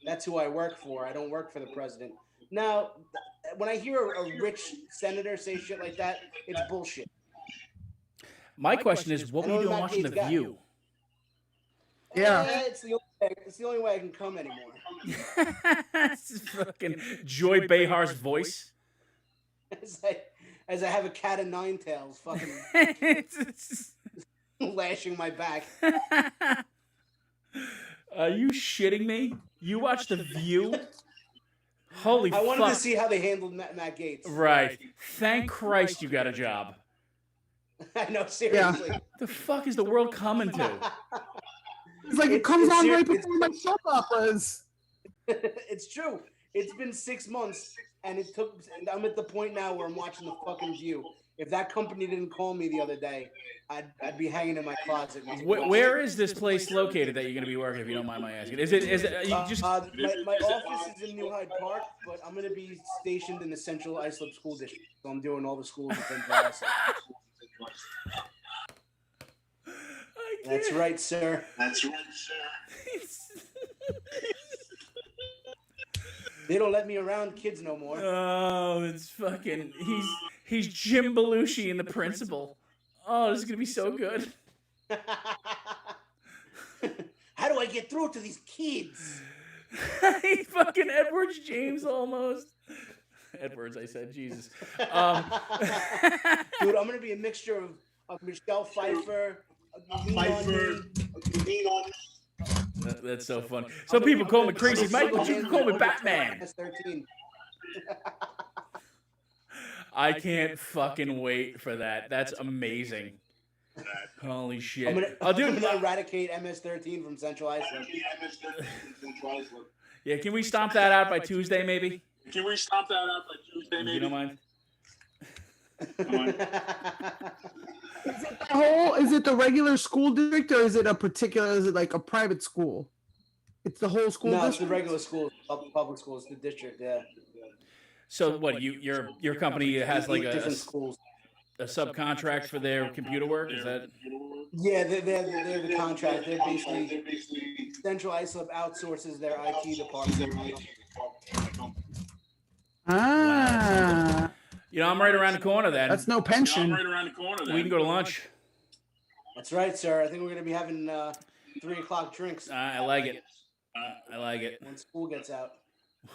that's who I work for. I don't work for the president. Now, when I hear a rich senator say shit like that, it's bullshit.
My question is, what were you doing watching The View?
Yeah.
It's the only way I can come anymore.
This is fucking Joy Behar's voice.
As I have a cat of nine tails fucking lashing my back.
Are you shitting me? You watched The View? Holy fuck.
I wanted to see how they handled Matt Gaetz.
Right. Thank Christ you got a job.
I know, seriously.
Yeah.
The fuck is the world coming to?
It's like it comes on right before my soap operas.
It's true. It's been 6 months, and I'm at the point now where I'm watching The fucking View. If that company didn't call me the other day, I'd be hanging in my closet.
Where is this place located that you're going to be working, if you don't mind my asking? Is it you just...
my office is in New Hyde Park, but I'm going to be stationed in the Central Islip School District. So I'm doing all the schools in Central Islip. That's right, sir. They don't let me around kids no more.
Oh, it's fucking... He's Jim Belushi in The Principal. Oh, this is going to be so good.
How do I get through to these kids?
He fucking Edwards James almost. Edwards, I said, Jesus.
Dude, I'm going to be a mixture of Michelle Pfeiffer,
That's so funny. Some people call me crazy Mike, but you can call me Batman.
S13.
I can't fucking wait for that. That's amazing. Holy shit.
I'm gonna eradicate MS-13 from Central Islip.
Yeah, can we stomp that out by Tuesday, maybe? You don't mind?
Is it the regular school district, or is it like a private school? It's the whole school
No, it's
district?
the regular schools, public schools, the district. Yeah.
So what? Your company has like
different schools.
a subcontract for their computer work? Is that?
Yeah, they're the contract. They're basically Central Islip outsources their IT department.
Ah.
I'm right around the corner then.
That's no pension.
We can go to lunch.
That's right, sir. I think we're gonna be having 3 o'clock drinks.
I like it. I like it.
When school gets out.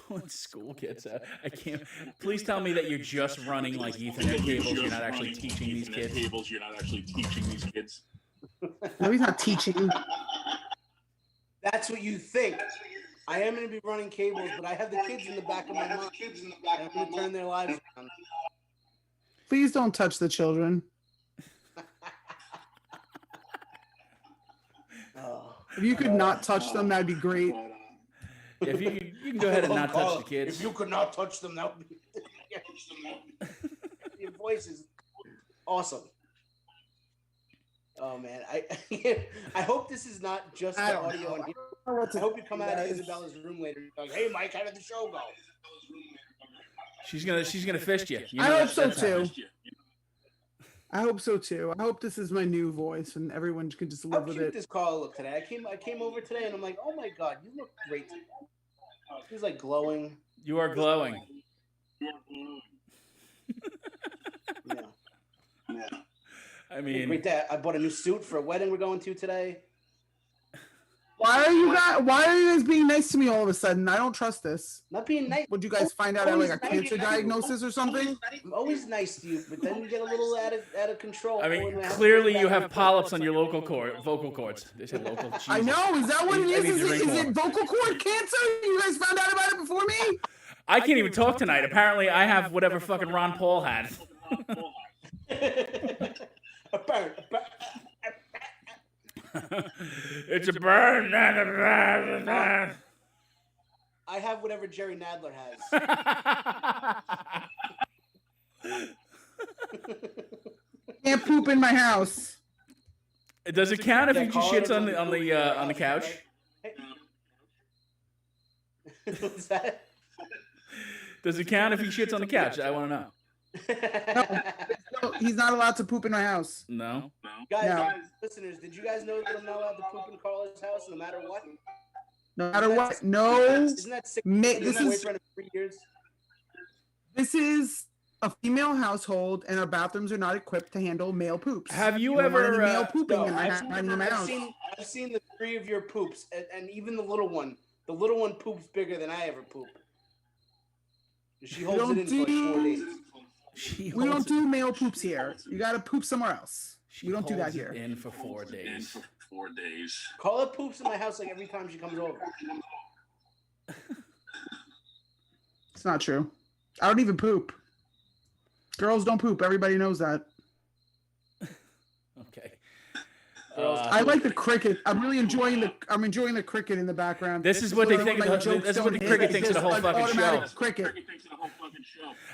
When school gets out, I can't. Please tell me that you're just running like Ethernet cables. You're not actually teaching these kids.
No, he's not teaching.
That's what you think. I am going to be running cables, but I have the kids in the back of my mind. I'm going to turn their lives around.
Please don't touch the children. If you could not touch them, that'd be great.
If you can go ahead and not touch the kids.
If you could not touch them, that would be. Your voice is awesome. Oh man, I hope this is not just the audio on here. I hope you come out of Isabella's room later. Like, hey Mike, how did the show go?
She's gonna fist you.
I hope so too. I hope so too. I hope this is my new voice and everyone can just live with it.
How cute does Carla look today? I came over today and I'm like, oh my god, you look great today. She's like glowing.
You are glowing.
Yeah.
I mean,
great day. I bought a new suit for a wedding we're going to today.
Why are you guys being nice to me all of a sudden? I don't trust this.
Not being nice.
Would you guys find out I had like a cancer diagnosis or something?
I'm always nice to you, but then you get a little out of control.
I mean, clearly you have polyps on your vocal cords. They said local. Jesus.
I know. Is that what it is? Is it vocal cord cancer? You guys found out about it before me?
I can't even talk tonight. Apparently, I have whatever fucking Ron Paul had. It's a burn.
I have whatever Jerry Nadler has.
Can't poop in my house.
Does it count if he just shits on the couch?
What's that?
Does it count if he shits on the couch? I want to know.
No, he's not allowed to poop in my house.
No.
Guys, listeners, did you guys know that I'm not allowed to poop in Carla's house no matter what?
No matter what. No.
Isn't that sick?
This is a female household, and our bathrooms are not equipped to handle male poops.
Have you ever
male pooping in my
house? I've seen the 3 of your poops, and even the little one. The little one poops bigger than I ever poop. She holds it in for like 4 days.
We don't do male poops here. You got to poop somewhere else. We don't do that here.
In for 4 days.
Carla poops in my house like every time she comes over.
It's not true. I don't even poop. Girls don't poop. Everybody knows that.
Okay.
I like the cricket. I'm enjoying the cricket in the background.
This is what they think. This is what the cricket thinks of the whole fucking show.
Cricket.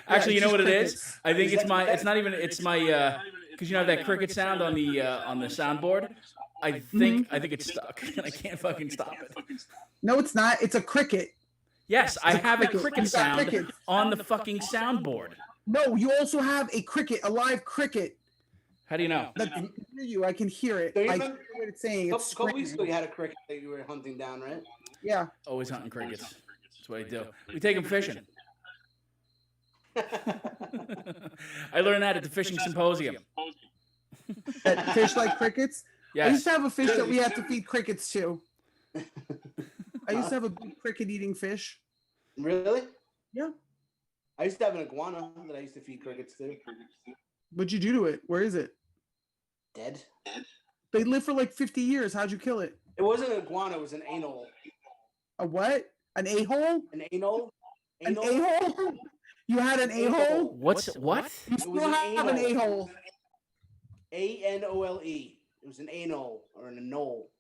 Actually, you know what it is? I think it's my. It's not even. It's my. Because you know that cricket sound on the soundboard. I think it's stuck, and I can't fucking stop it.
No, it's not. It's a cricket.
Yes, I have a cricket sound on the fucking soundboard.
No, you also have a cricket, a live cricket.
How do you know?
I can hear you. I can hear it. I hear what it's saying.
A couple weeks ago, you had a cricket that you were hunting down, right?
Yeah.
Always hunting crickets. That's what I do. We take them fishing. I learned that at the fishing symposium.
That fish like crickets?
Yes.
I used to have a fish that we had to feed crickets to. I used to have a big cricket-eating fish.
Really?
Yeah.
I used to have an iguana that I used to feed crickets to.
What'd you do to it? Where is it?
Dead.
They lived for like 50 years. How'd you kill it?
It wasn't an iguana. It was an anole.
A what? An a-hole?
An anole?
An a-hole? You had an a-hole?
What?
You still have an a-hole.
A-N-O-L-E. It was an anole or an anole.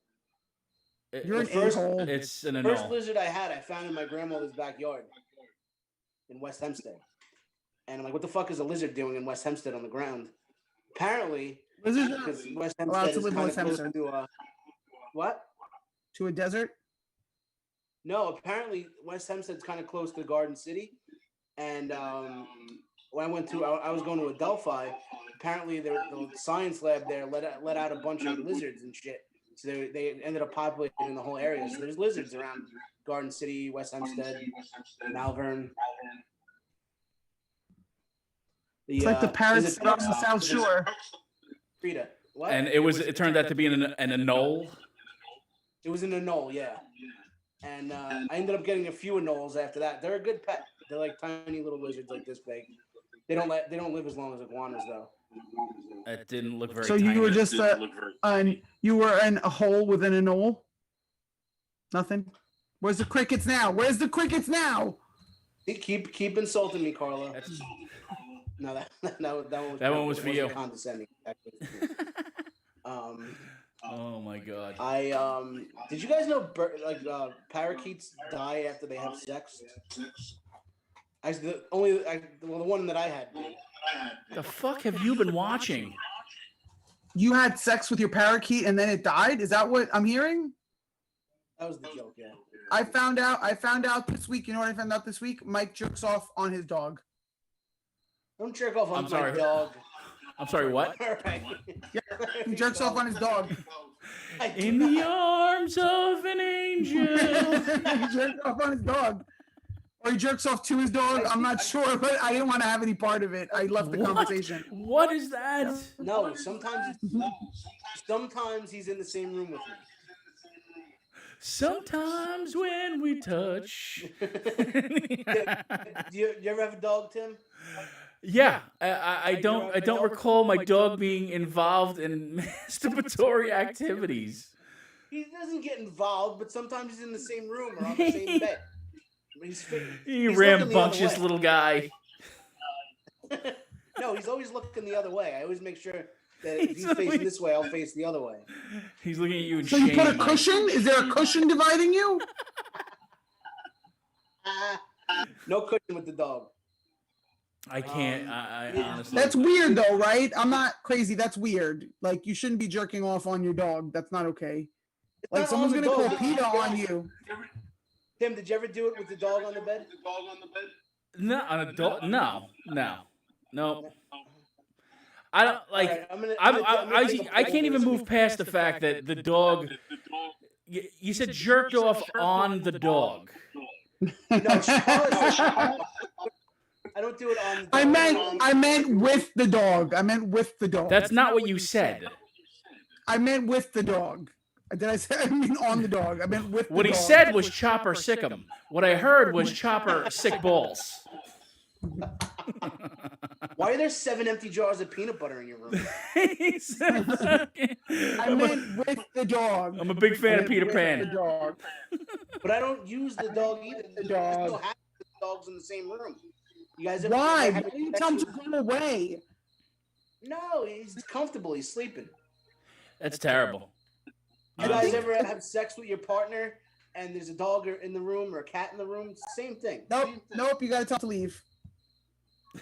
You're an a-hole.
It's an anole.
First lizard I had, I found in my grandmother's backyard in West Hempstead. And I'm like, what the fuck is a lizard doing in West Hempstead on the ground? Apparently, because West Hempstead is kind of close to what?
To a desert?
No, apparently West Hempstead's kind of close to Garden City, and when I was going to Adelphi. Apparently, the science lab there let out a bunch of lizards and shit. So they ended up populating the whole area. So there's lizards around Garden City, West Hempstead, Malvern.
It's like the parrots on the South Shore.
Frida. What?
And it turned out to be in a knoll.
It was in a knoll, yeah. And I ended up getting a few anoles after that. They're a good pet. They're like tiny little lizards, like this big. They don't live as long as iguanas though.
It didn't look very.
So
tiny.
you were just you were in a hole within a knoll. Nothing. Where's the crickets now? Where's the crickets now?
Keep insulting me, Carla. No, that one was for you. Condescending.
Oh my God.
Did you guys know parakeets die after they have sex? Actually, the one that I had.
The fuck have you been watching?
You had sex with your parakeet and then it died? Is that what I'm hearing?
That was the joke, yeah.
I found out this week. You know what I found out this week? Mike jerks off on his dog.
Don't jerk off on my dog.
I'm sorry, what?
Right.
Yeah, he jerks off on his dog.
In the arms of an angel.
He jerks off on his dog. Or he jerks off to his dog. I'm not sure, but I didn't want to have any part of it. I left the conversation.
What is that?
No, sometimes he's in the same room with me.
Sometimes when we touch.
Do you ever have a dog, Tim?
Yeah, I don't recall my dog being involved in masturbatory activities.
He doesn't get involved, but sometimes he's in the same room or on the same bed.
He's rambunctious little guy.
No, he's always looking the other way. I always make sure that if he's facing this way, I'll face the other way.
He's looking at you in
So
shame.
you put a cushion? Is there a cushion dividing you?
No cushion with the dog.
I can't. I honestly.
That's weird though, right? I'm not crazy. That's weird. Like you shouldn't be jerking off on your dog. That's not okay. Like someone's gonna call PETA on you.
Tim, did you ever do it with the dog on the bed?
No, on a dog. No. I don't like. Right, I can't even move past the fact that the dog. You said jerked off on the dog.
No, I don't do it on the dog.
I meant with the dog. I meant with the dog.
That's not what you said.
I meant with the dog. Did I say I mean on the dog? I meant with the
What
dog.
he said was chopper sick 'em. What I heard was chopper sick balls.
Why are there 7 empty jars of peanut butter in your room?
I meant with the dog.
I'm a big fan of Peter Pan.
The dog.
But I don't use the dog either.
The dog.
There's no happy dogs in the same room. You guys ever
Why?
have
Why do you tell him to go away?
No, he's comfortable. He's sleeping.
That's terrible.
You guys ever have sex with your partner and there's a dog in the room or a cat in the room? Same thing.
Nope. You gotta tell him to leave.
He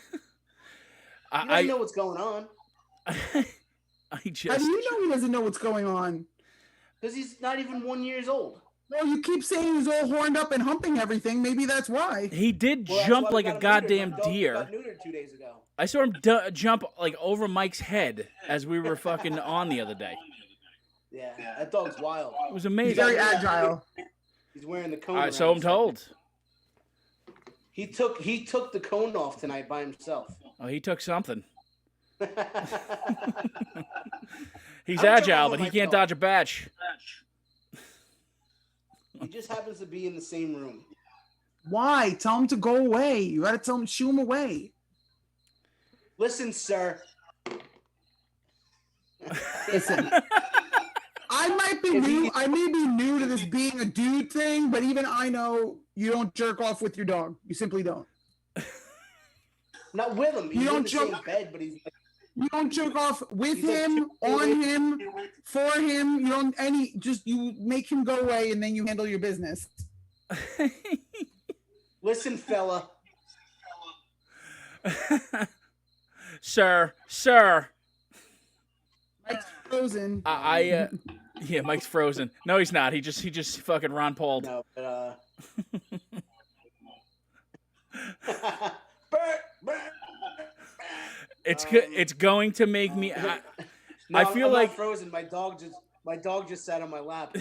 doesn't know what's going on.
How do you know he doesn't know what's going on?
Because he's not even 1 year old.
Well, you keep saying he's all horned up and humping everything. Maybe that's why.
He did jump like a goddamn deer.
Got neutered 2 days ago.
I saw him jump like over Mike's head as we were fucking on the other day.
Yeah, that dog's wild.
It was amazing.
He's very agile.
He's wearing the cone.
So I'm told.
He took the cone off tonight by himself.
Oh, he took something. He's agile, but he can't dodge a batch.
He just happens to be in the same room.
Why? Tell him to go away. You gotta tell him, shoo him away.
Listen, sir.
Listen. I might be new. I may be new to this being a dude thing, but even I know you don't jerk off with your dog. You simply don't.
Not with him. He's in the same bed, but he's.
You don't jerk off with him, on him, for him. You don't you make him go away and then you handle your business.
Listen, fella.
Sir.
Mike's frozen.
Yeah, Mike's frozen. No, he's not. He just fucking Ron Paul'd.
No, but
It's going to make me. I feel
I'm
like
not frozen. My dog just sat on my lap.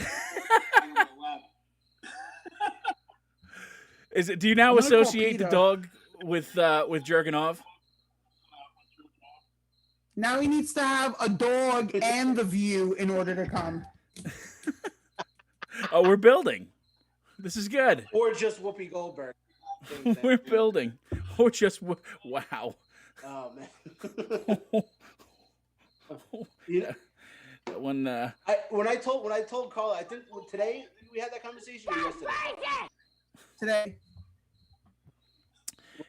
Is it? Do you now
I'm gonna call
associate the
PETA.
dog with jerking off?
Now he needs to have a dog and the view in order to come.
Oh, we're building. This is good.
Or just Whoopi Goldberg. Same thing.
We're building. Or just wow.
Oh man.
Yeah. When
when I told Carla, I think today we had that conversation or yesterday.
Today.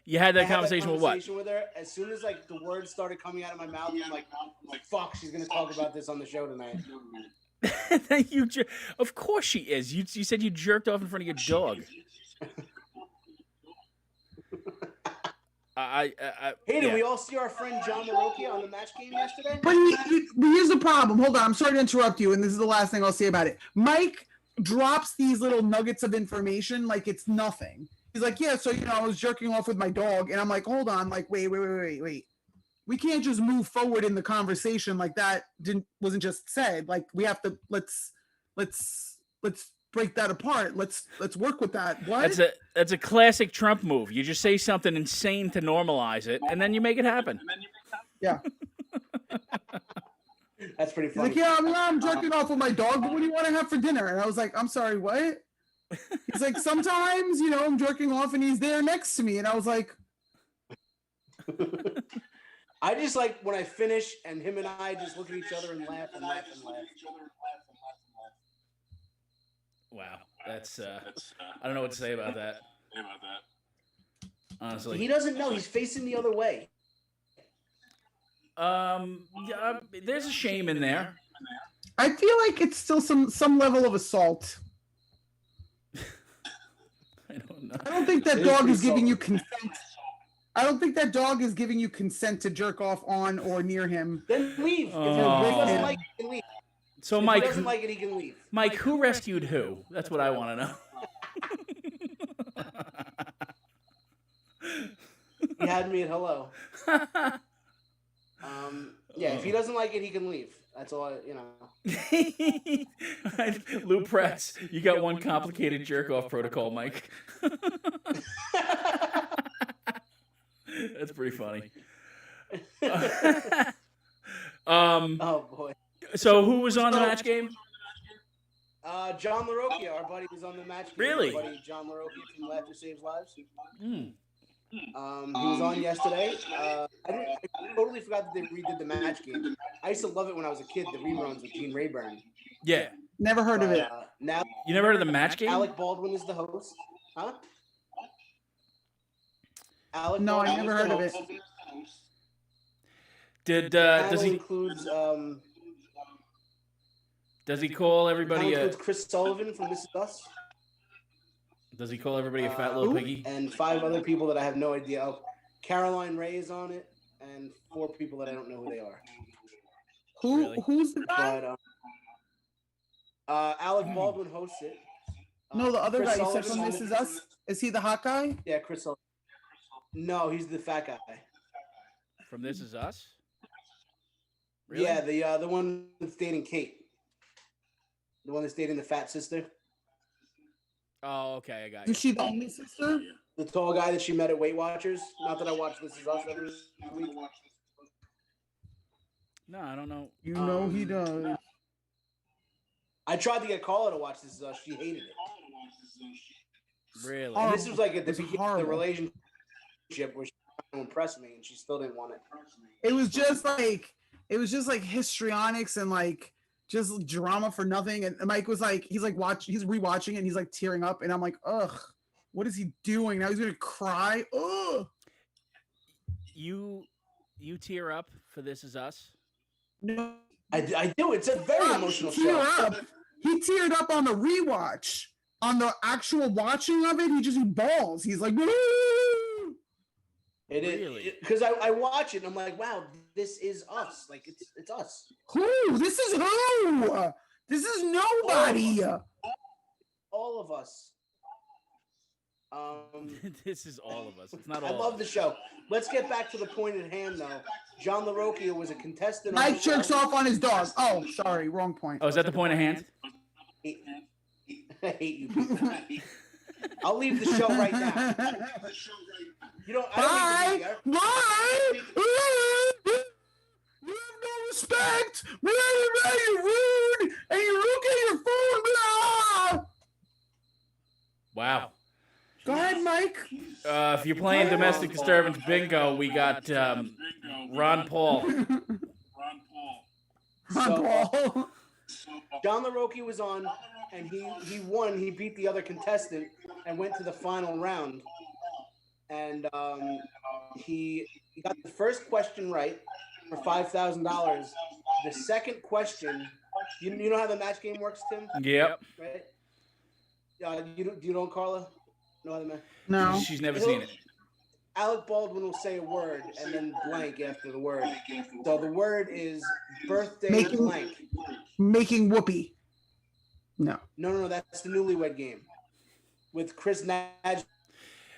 you had
I
that
had
conversation with what?
with her. As soon as like the words started coming out of my mouth, I'm like, fuck, she's gonna talk about this on the show tonight.
Of course she is. You said you jerked off in front of your dog.
Hey, did we all see our friend John LaRocchia on the match game yesterday?
But here's the problem. Hold on. I'm sorry to interrupt you, and this is the last thing I'll say about it. Mike drops these little nuggets of information like it's nothing. He's like, yeah, so, I was jerking off with my dog, and I'm like, hold on, like, wait. We can't just move forward in the conversation like that wasn't just said. Like, we have to, let's break that apart. Let's work with that. What?
That's a classic Trump move. You just say something insane to normalize it, and then you make it happen.
Yeah.
That's pretty
He's
funny.
like, yeah, I'm jerking off with my dog, but what do you want to have for dinner? And I was like, I'm sorry, what? He's like, sometimes, I'm jerking off and he's there next to me. And I was like,
I just like when I finish and him and I just look at each other and laugh and laugh and laugh.
Wow, that's I don't know what to say about that. Honestly,
He doesn't know. He's facing the other way.
yeah, there's a shame in there.
I feel like it's still some level of assault.
I don't know.
I don't think that
It is
dog
pretty
is giving you
solid.
consent. I don't think that dog is giving you consent to jerk off on or near him.
Then leave. If he
Oh.
doesn't like it, he can leave.
So
If
Mike,
he doesn't like it, he can leave.
Mike, who rescued who? That's what I want to know.
He had me at hello. Yeah, if he doesn't like it, he can leave. That's all.
Lou Press, you got one complicated jerk off protocol, Mike. That's pretty funny.
Oh boy.
So who was on the match game?
John LaRocchia, our buddy, was on the match game.
Really?
Our buddy John LaRocchia from Laughter Saves Lives.
Mm.
He was on yesterday. I totally forgot that they redid the match game. I used to love it when I was a kid. The reruns with Gene Rayburn.
Yeah.
Never heard of it.
Now
You never heard of the match game?
Alec Baldwin is the host. Huh? Alec
No, I
Baldwin
never
is the
heard of it.
host.
Does he
includes
call everybody
includes Chris Sullivan from This Is Us.
Does he call everybody a fat little piggy?
And 5 other people that I have no idea of. Caroline Ray is on it, and 4 people that I don't know who they are.
Really?
Who's the guy?
But Alec Baldwin hosts it.
No, the other
Chris
guy you said
Sullivan
from
on
This
it.
Is Us. Is he the hot guy?
Yeah, Chris Sullivan. No, he's the fat guy.
From This Is Us? Really?
Yeah, the one that's dating Kate. The one that's dating the fat sister.
Oh, okay, I got you.
Is she the only sister?
The tall guy that she met at Weight Watchers. Not that I watch This Is Us every week.
No, I don't know.
You know he does.
I tried to get Carla to watch This Is Us. She hated it.
Really?
And this was like at the
It's
beginning of the
horrible.
relationship where she was trying to impress me, and she still didn't want it.
It was just like histrionics and like just drama for nothing. And Mike was like, he's rewatching it and he's like tearing up, and I'm like, ugh, what is he doing? Now he's gonna cry. Ugh.
You tear up for This Is Us?
No,
I do. It's a very emotional
he teared
show.
up. He teared up on the rewatch. On the actual watching of it, he balls. He's like, woo!
It is
Really?
because I watch it and I'm like, wow, this is us. Like it's us.
Who? This is who? This is nobody.
All of us.
This is all of us. It's not
I
all.
love the show. Let's get back to the point at hand, though. John LaRocchia was a contestant.
Mike jerks off on his dog. Oh, sorry, wrong point.
Oh, is that the point of hand?
I hate you people. I'll leave the show right now. You don't. I don't need to be there.
Bye. You have no respect. You're rude, and you look at your phone. Blah.
Wow.
Go ahead, Mike.
If you're playing domestic disturbance bingo, we got Ron Paul.
Paul.
John LaRocchia was on, and he won. He beat the other contestant and went to the final round. And he got the first question right for $5,000. The second question, you know how the match game works, Tim?
Yep.
Right? Do you know Carla? Know how the match?
No.
She's never seen it.
Alec Baldwin will say a word and then blank after the word. So the word is birthday blank.
Making whoopee. No.
No. That's the Newlywed Game with Chris Nash.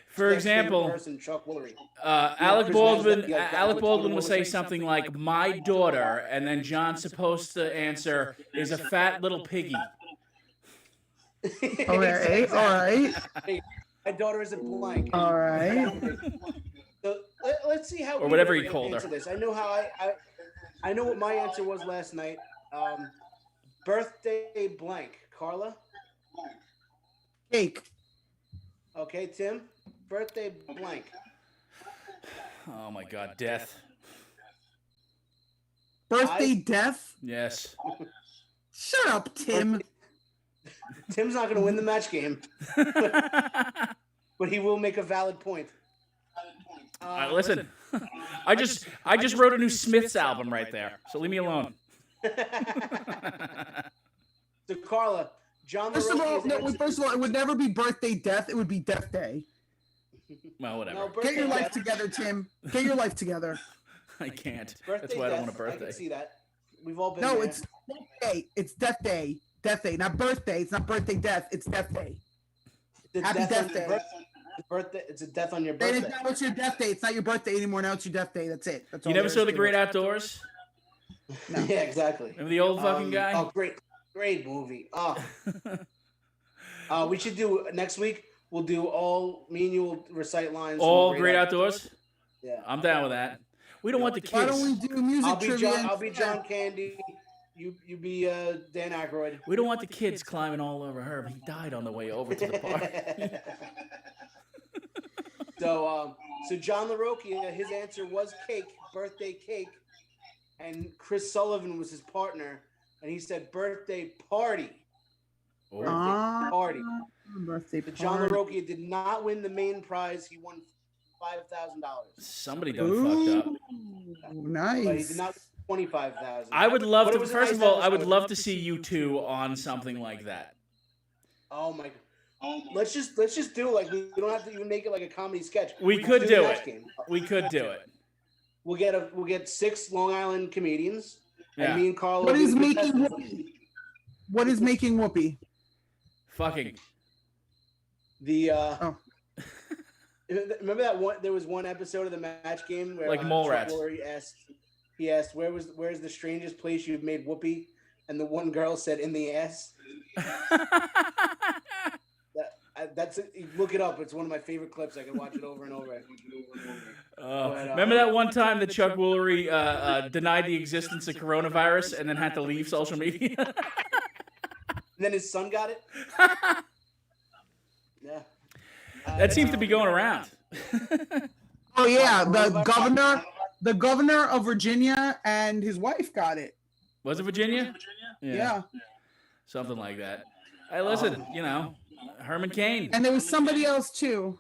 For example,
Chuck Woolery.
Alec Baldwin will say something like "my daughter," and then John's supposed to answer, "is a fat little piggy."
All right.
My daughter is a blank.
All right.
So let's see how.
Or whatever he called her.
This. I know how I know what my answer was last night. Birthday blank. Carla.
Cake.
Okay, Tim. Birthday blank.
Oh my God, death.
Birthday death?
Yes.
Shut up, Tim.
Tim's not going to win the match game, but he will make a valid point.
Listen, I just wrote a new Smiths album right there, so leave me alone.
So Carla, John.
First of all, it would never be birthday death. It would be death day.
Well, whatever.
No,
Get your life
death.
together, Tim. Get your life together.
I can't.
Birthday
That's why I don't
death.
want a birthday.
I can see that. We've all been
No,
there.
it's death day. It's death day. Death day, not birthday. It's not birthday death. It's death day.
It's
Happy death day.
Birthday. It's a death on your
Then
birthday.
now it's your death day. It's not your birthday anymore. Now it's your death day. That's it. That's all
You never
there
saw
is
The
to
Great
it.
Outdoors?
No. Yeah, exactly.
Remember the old fucking guy?
Oh, great movie. We should do next week. We'll do me and you will recite lines. from
All Great Outdoors?
Yeah.
I'm down with that. We don't want the
Why don't
kids.
we do music trivia?
I'll be John Candy. You be Dan Aykroyd.
We don't want the kids climbing all over Herb. He died on the way over to the park.
So John LaRocchia, his answer was cake, birthday cake, and Chris Sullivan was his partner, and he said birthday party.
Oh.
Party.
Birthday
But John
party.
LaRocchia did not win the main prize. He won $5,000.
Somebody done fucked up.
Ooh,
But he
nice.
did not win $25,000.
I would love
But it
to.
was a
First
nice
of all, I would
episode.
love to see you two on something like that.
Oh my! Let's just do it. Like we don't have to even make it like a comedy sketch.
We
can
could
the
do
match
it.
game.
We could do it.
We'll get 6 Long Island comedians,
Yeah.
and me and Carla.
What
will be
is
the
making
contestants.
whoopee? What is making whoopee?
Fucking.
The
Oh.
remember that one? There was one episode of the match game where
Like mole
Chuck
rats.
Woolery he asked where's the strangest place you've made whoopee, and the one girl said in the ass. That's it. Look it up. It's one of my favorite clips. I can watch it over and over.
Remember that one time that Chuck Woolery denied the existence of coronavirus and then had to leave social media?
And then his son got it. Yeah.
That seems to be going around.
Oh yeah, the governor of Virginia and his wife got it.
Was it Virginia?
Yeah.
Something like that. Hey, listen, Herman Cain.
And there was somebody else too.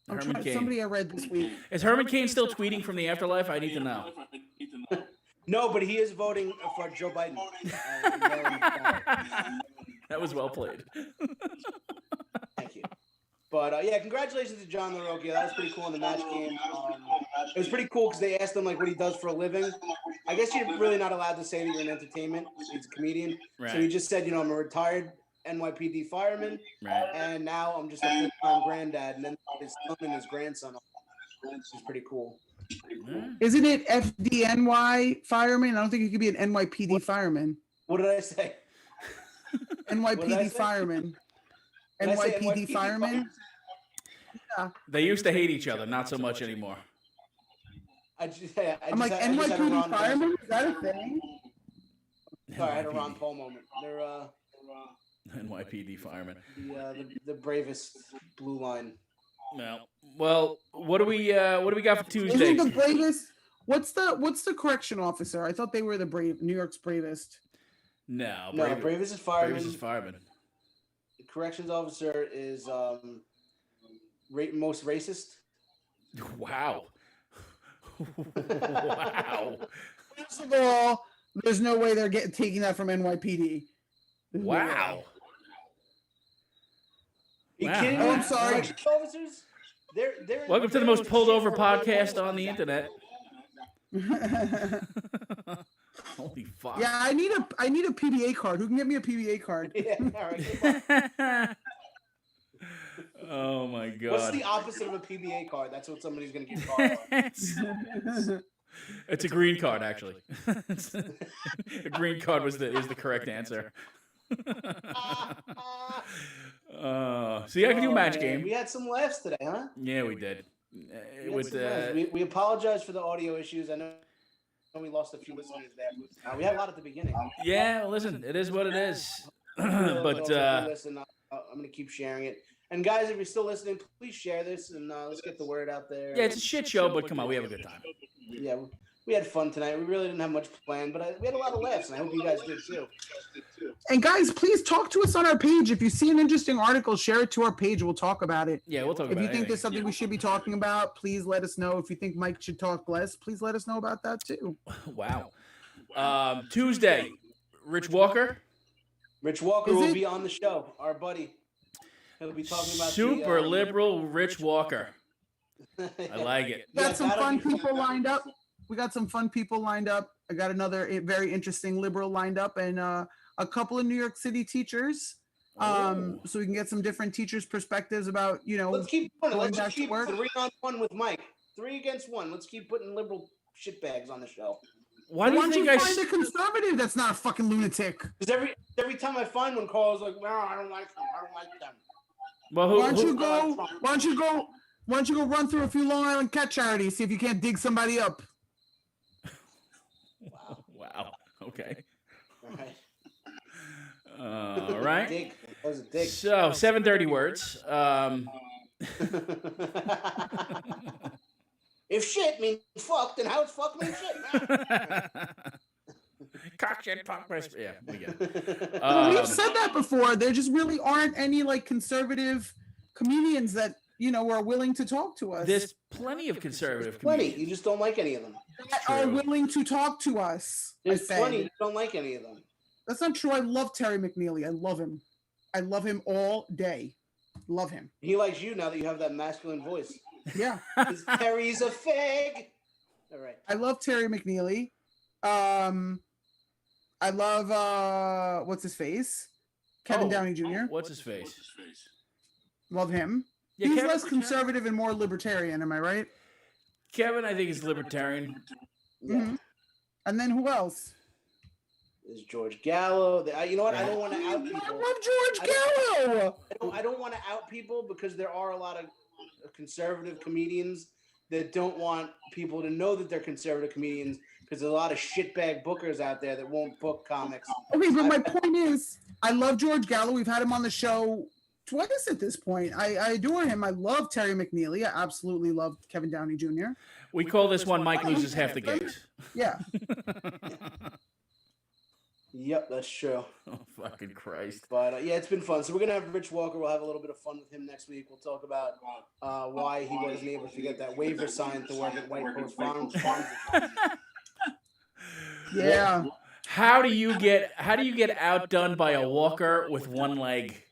Herman Cain.
Somebody I read this week.
Is Herman Cain still tweeting from the afterlife? I need to know.
No, but he is voting for Joe Biden.
That was well played.
Thank you. But yeah, congratulations to John LaRocchia. That was pretty cool in the match game. It was pretty cool because they asked him like what he does for a living. I guess you're really not allowed to say that you're in entertainment. He's a comedian,
Right.
so he just said, I'm a retired NYPD fireman,
Right.
and now I'm just a full-time granddad. And then his son and his grandson, which is pretty cool.
Isn't it FDNY fireman? I don't think you could be an NYPD fireman.
What did I say?
NYPD fireman.
Did I say
NYPD fireman. Yeah.
They used to hate each other, not so much anymore.
I'm like NYPD fireman. Is that a thing?
Sorry, I had a Ron Paul moment. They're
NYPD fireman.
The bravest blue line.
No. Well, what do we got for Tuesday?
Isn't the bravest? What's the correction officer? I thought they were the New York's bravest.
No,
bravest is fireman.
Bravest is fireman.
The corrections officer is most racist.
Wow. Wow.
First of all, there's no way they're taking that from NYPD.
Wow.
You
Wow.
kidding
Oh,
me?
I'm sorry.
Corrections officers? They're
Welcome to the most pulled over podcast on the internet. Holy fuck.
Yeah, I need a PBA card. Who can get me a PBA card?
Yeah, all right.
Oh my god.
What's the opposite of a PBA card? That's what somebody's gonna get caught on.
It's a green card, actually. A green card is the correct answer. See, I can do a match game.
We had some laughs today, huh?
Yeah, we did.
We apologize for the audio issues. I know we lost a few listeners there. We had a lot at the beginning.
Yeah, listen, it is what it is. But
listen, I'm gonna keep sharing it. And guys, if you're still listening, please share this and let's get the word out there.
yeah, it's a shit show, but come on, we have a good time.
Yeah, we had fun tonight. We really didn't have much planned, but we had a lot of laughs, and I hope you guys did too.
And guys, please talk to us on our page. If you see an interesting article, share it to our page. We'll talk about it.
Yeah, we'll talk
If
about
you
it.
think there's something we should be talking about, please let us know. If you think Mike should talk less, please let us know about that too.
Wow. Tuesday, Rich Walker.
Rich Walker will be on the show, our buddy. He'll be talking about
Super liberal Rich Walker. I like it.
We got some fun people lined up. I got another very interesting liberal lined up, and a couple of New York City teachers. So we can get some different teachers' perspectives about,
Let's keep doing it.
going
Let's
back
just
to
keep
work.
3-on-1 with Mike. 3 against 1. Let's keep putting liberal shitbags on the show.
Why do you
don't
think
you
I?
find a conservative that's not a fucking lunatic?
Because every time I find one, Carl's like, no, I don't like them. I don't like them.
Well,
Why don't you go run through a few Long Island cat charities, see if you can't dig somebody up.
Wow. Okay.
All right.
All right.
Dig. That was a dig.
So 730 words.
If shit means fuck, then how is fuck mean shit?
Cock shit, pop, press. Yeah, we get it.
We've said that before. There just really aren't any conservative comedians that are willing to talk to us.
There's plenty of conservative
Plenty.
comedians.
You just don't like any of them.
That are willing to talk to us.
There's
I say.
plenty. You don't like any of them.
That's not true. I love Terry McNeely. I love him. I love him all day. Love him.
He likes you now that you have that masculine voice.
Yeah.
Terry's a fag. All right.
I love Terry McNeely. I love what's his face? Kevin Downey Jr.
What's his face?
Love him.
Yeah,
He's
Kevin-
less conservative and more libertarian, am I right?
Kevin, I think, is libertarian.
Yeah.
Mhm. And then who else?
There's George Gallo. You know what? I don't want to out
I
people.
love George Gallo.
I don't want to out people because there are a lot of conservative comedians that don't want people to know that they're conservative comedians because there's a lot of shitbag bookers out there that won't book comics.
Okay, but my point is, I love George Gallo. We've had him on the show twice at this point. I adore him. I love Terry McNeely. I absolutely love Kevin Downey Jr.
We call this one Mike loses half the games.
Yeah.
Yep, that's true.
Oh, fucking Christ.
But yeah, it's been fun. So we're gonna have Rich Walker. We'll have a little bit of fun with him next week. We'll talk about why he wasn't able to get that waiver signed to work at White Coast Farms.
Yeah.
How do you get outdone by a walker with one leg?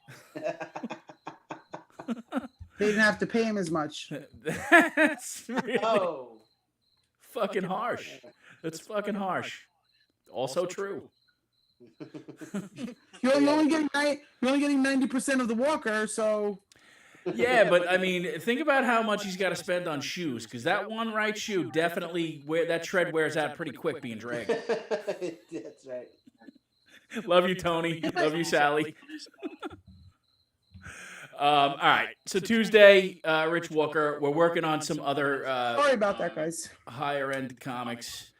They didn't have to pay him as much.
That's really
Oh,
fucking harsh. That's fucking harsh. Also true.
You're only getting 90% of the walker, so
Yeah, but I mean, think about how much he's got to spend on shoes, because that one right shoe definitely that tread wears out pretty quick being dragged.
that's right.
Love you, Tony. Love you, Sally. All right. So Tuesday, Rich Walker. We're working on some other
sorry about that, guys.
higher end comics.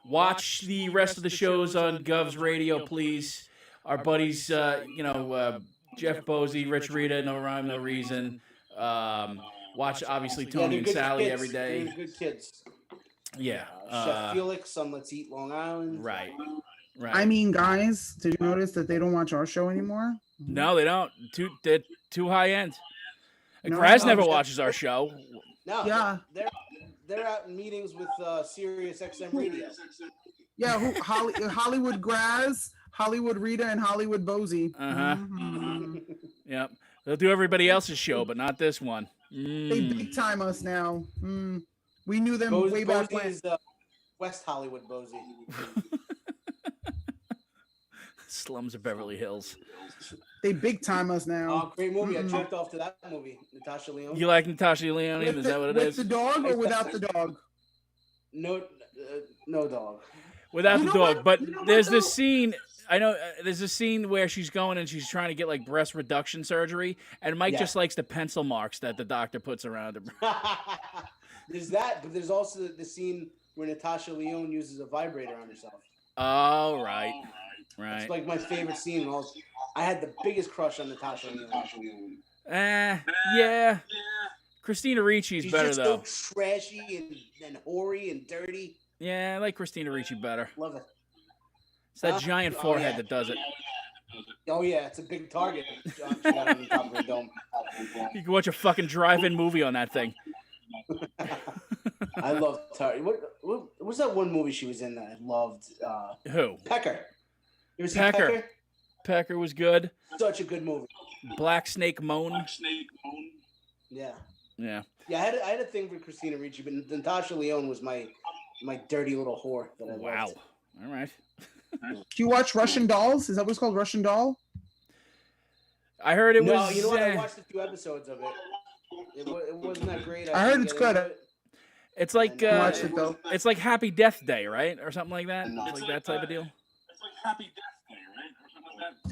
Watch the rest of the shows on Gov's Radio, please. Our buddies, Jeff Bosey, Rich Rita, No Rhyme, No Reason. Watch, obviously, Tony and Sally
kids.
every day.
They're good kids.
Yeah.
Chef Felix on Let's Eat Long Island.
Right.
I mean, guys, did you notice that they don't watch our show anymore?
No, they don't. They're too high end.
No,
Graz
no,
never
Jeff-
watches our show.
No,
Yeah.
they're out in meetings with Sirius XM Radio.
Yeah, Hollywood Graz, Hollywood Rita, and Hollywood Bosey.
Uh-huh.
Mhm.
Yep. They'll do everybody else's show, but not this one.
They big time us now. We knew them way back
Bosey
when.
is West Hollywood Bosey.
Slums of Beverly Hills.
They big time us now.
Oh, great movie. I jerked off to that movie. Natasha Lyonne.
You like Natasha Lyonne? Is that what it
with
is?
the dog or without the dog?
No dog.
Without
You
the
know
dog.
what?
But
You know what,
there's this
though?
scene. I know there's a scene where she's going and she's trying to get like breast reduction surgery, and Mike
Yeah.
just likes the pencil marks that the doctor puts around her.
There's that, but there's also the scene where Natasha Lyonne uses a vibrator on herself.
Oh, right.
It's
Right.
like my favorite scene. I had the biggest crush on Natasha Lyonne.
Yeah. Christina Ricci's
She's
better,
just
though.
so trashy and hoary and dirty.
Yeah, I like Christina Ricci better.
Love it.
It's that giant
Oh,
forehead
yeah.
that does it.
Oh yeah, it's a big target. She got on the top of her dome.
You can watch a fucking drive-in movie on that thing.
I love her. What was that one movie she was in that I loved?
Who?
Pecker. You ever seen
Pecker.
Pecker?
Pecker was good.
Such a good movie.
Black Snake Moan.
Yeah.
Yeah.
Yeah, I had a thing for Christina Ricci, but Natasha Lyonne was my dirty little whore that I
Wow.
loved.
All right.
Do you watch Russian Dolls? Is that what's called Russian Doll?
I heard it
No,
was.
you know what? I watched a few episodes of it. It wasn't that great.
I heard
couldn't
it's
get
good.
into it.
It's like
I
watched it though.
it's like Happy Death Day, right, or something like that. It's like that type of deal.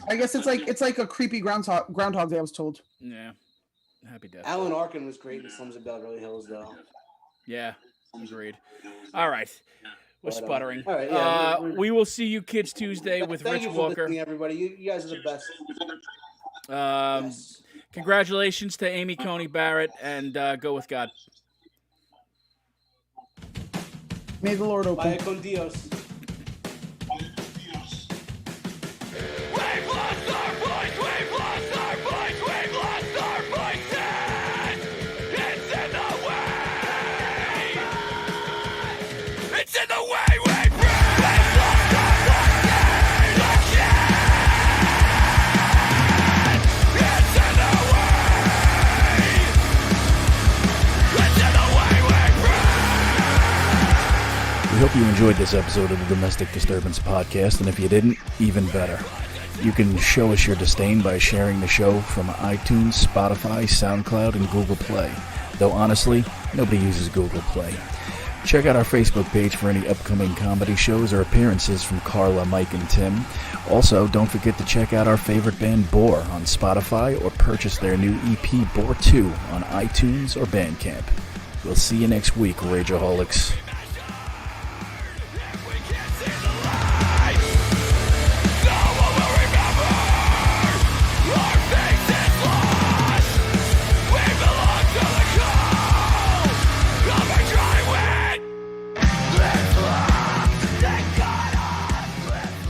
I guess it's like a creepy Groundhog Day. I was told.
Yeah. Happy Death.
Alan Arkin was great in Slums of Beverly Hills, though.
Yeah. Agreed. All right. We're
But,
sputtering.
all right, yeah,
We will see you kids Tuesday with
Thank
Rich
you for
Walker.
listening, everybody. You guys are the best. Yes.
Congratulations to Amy Coney Barrett, and go with God.
May the Lord open.
Vaya con Dios.
We hope you enjoyed this episode of the Domestic Disturbance Podcast, and if you didn't, even better. You can show us your disdain by sharing the show from iTunes, Spotify, SoundCloud, and Google Play. Though honestly, nobody uses Google Play. Check out our Facebook page for any upcoming comedy shows or appearances from Carla, Mike, and Tim. Also, don't forget to check out our favorite band, Bore, on Spotify, or purchase their new EP, Bore 2, on iTunes or Bandcamp. We'll see you next week, Rageaholics.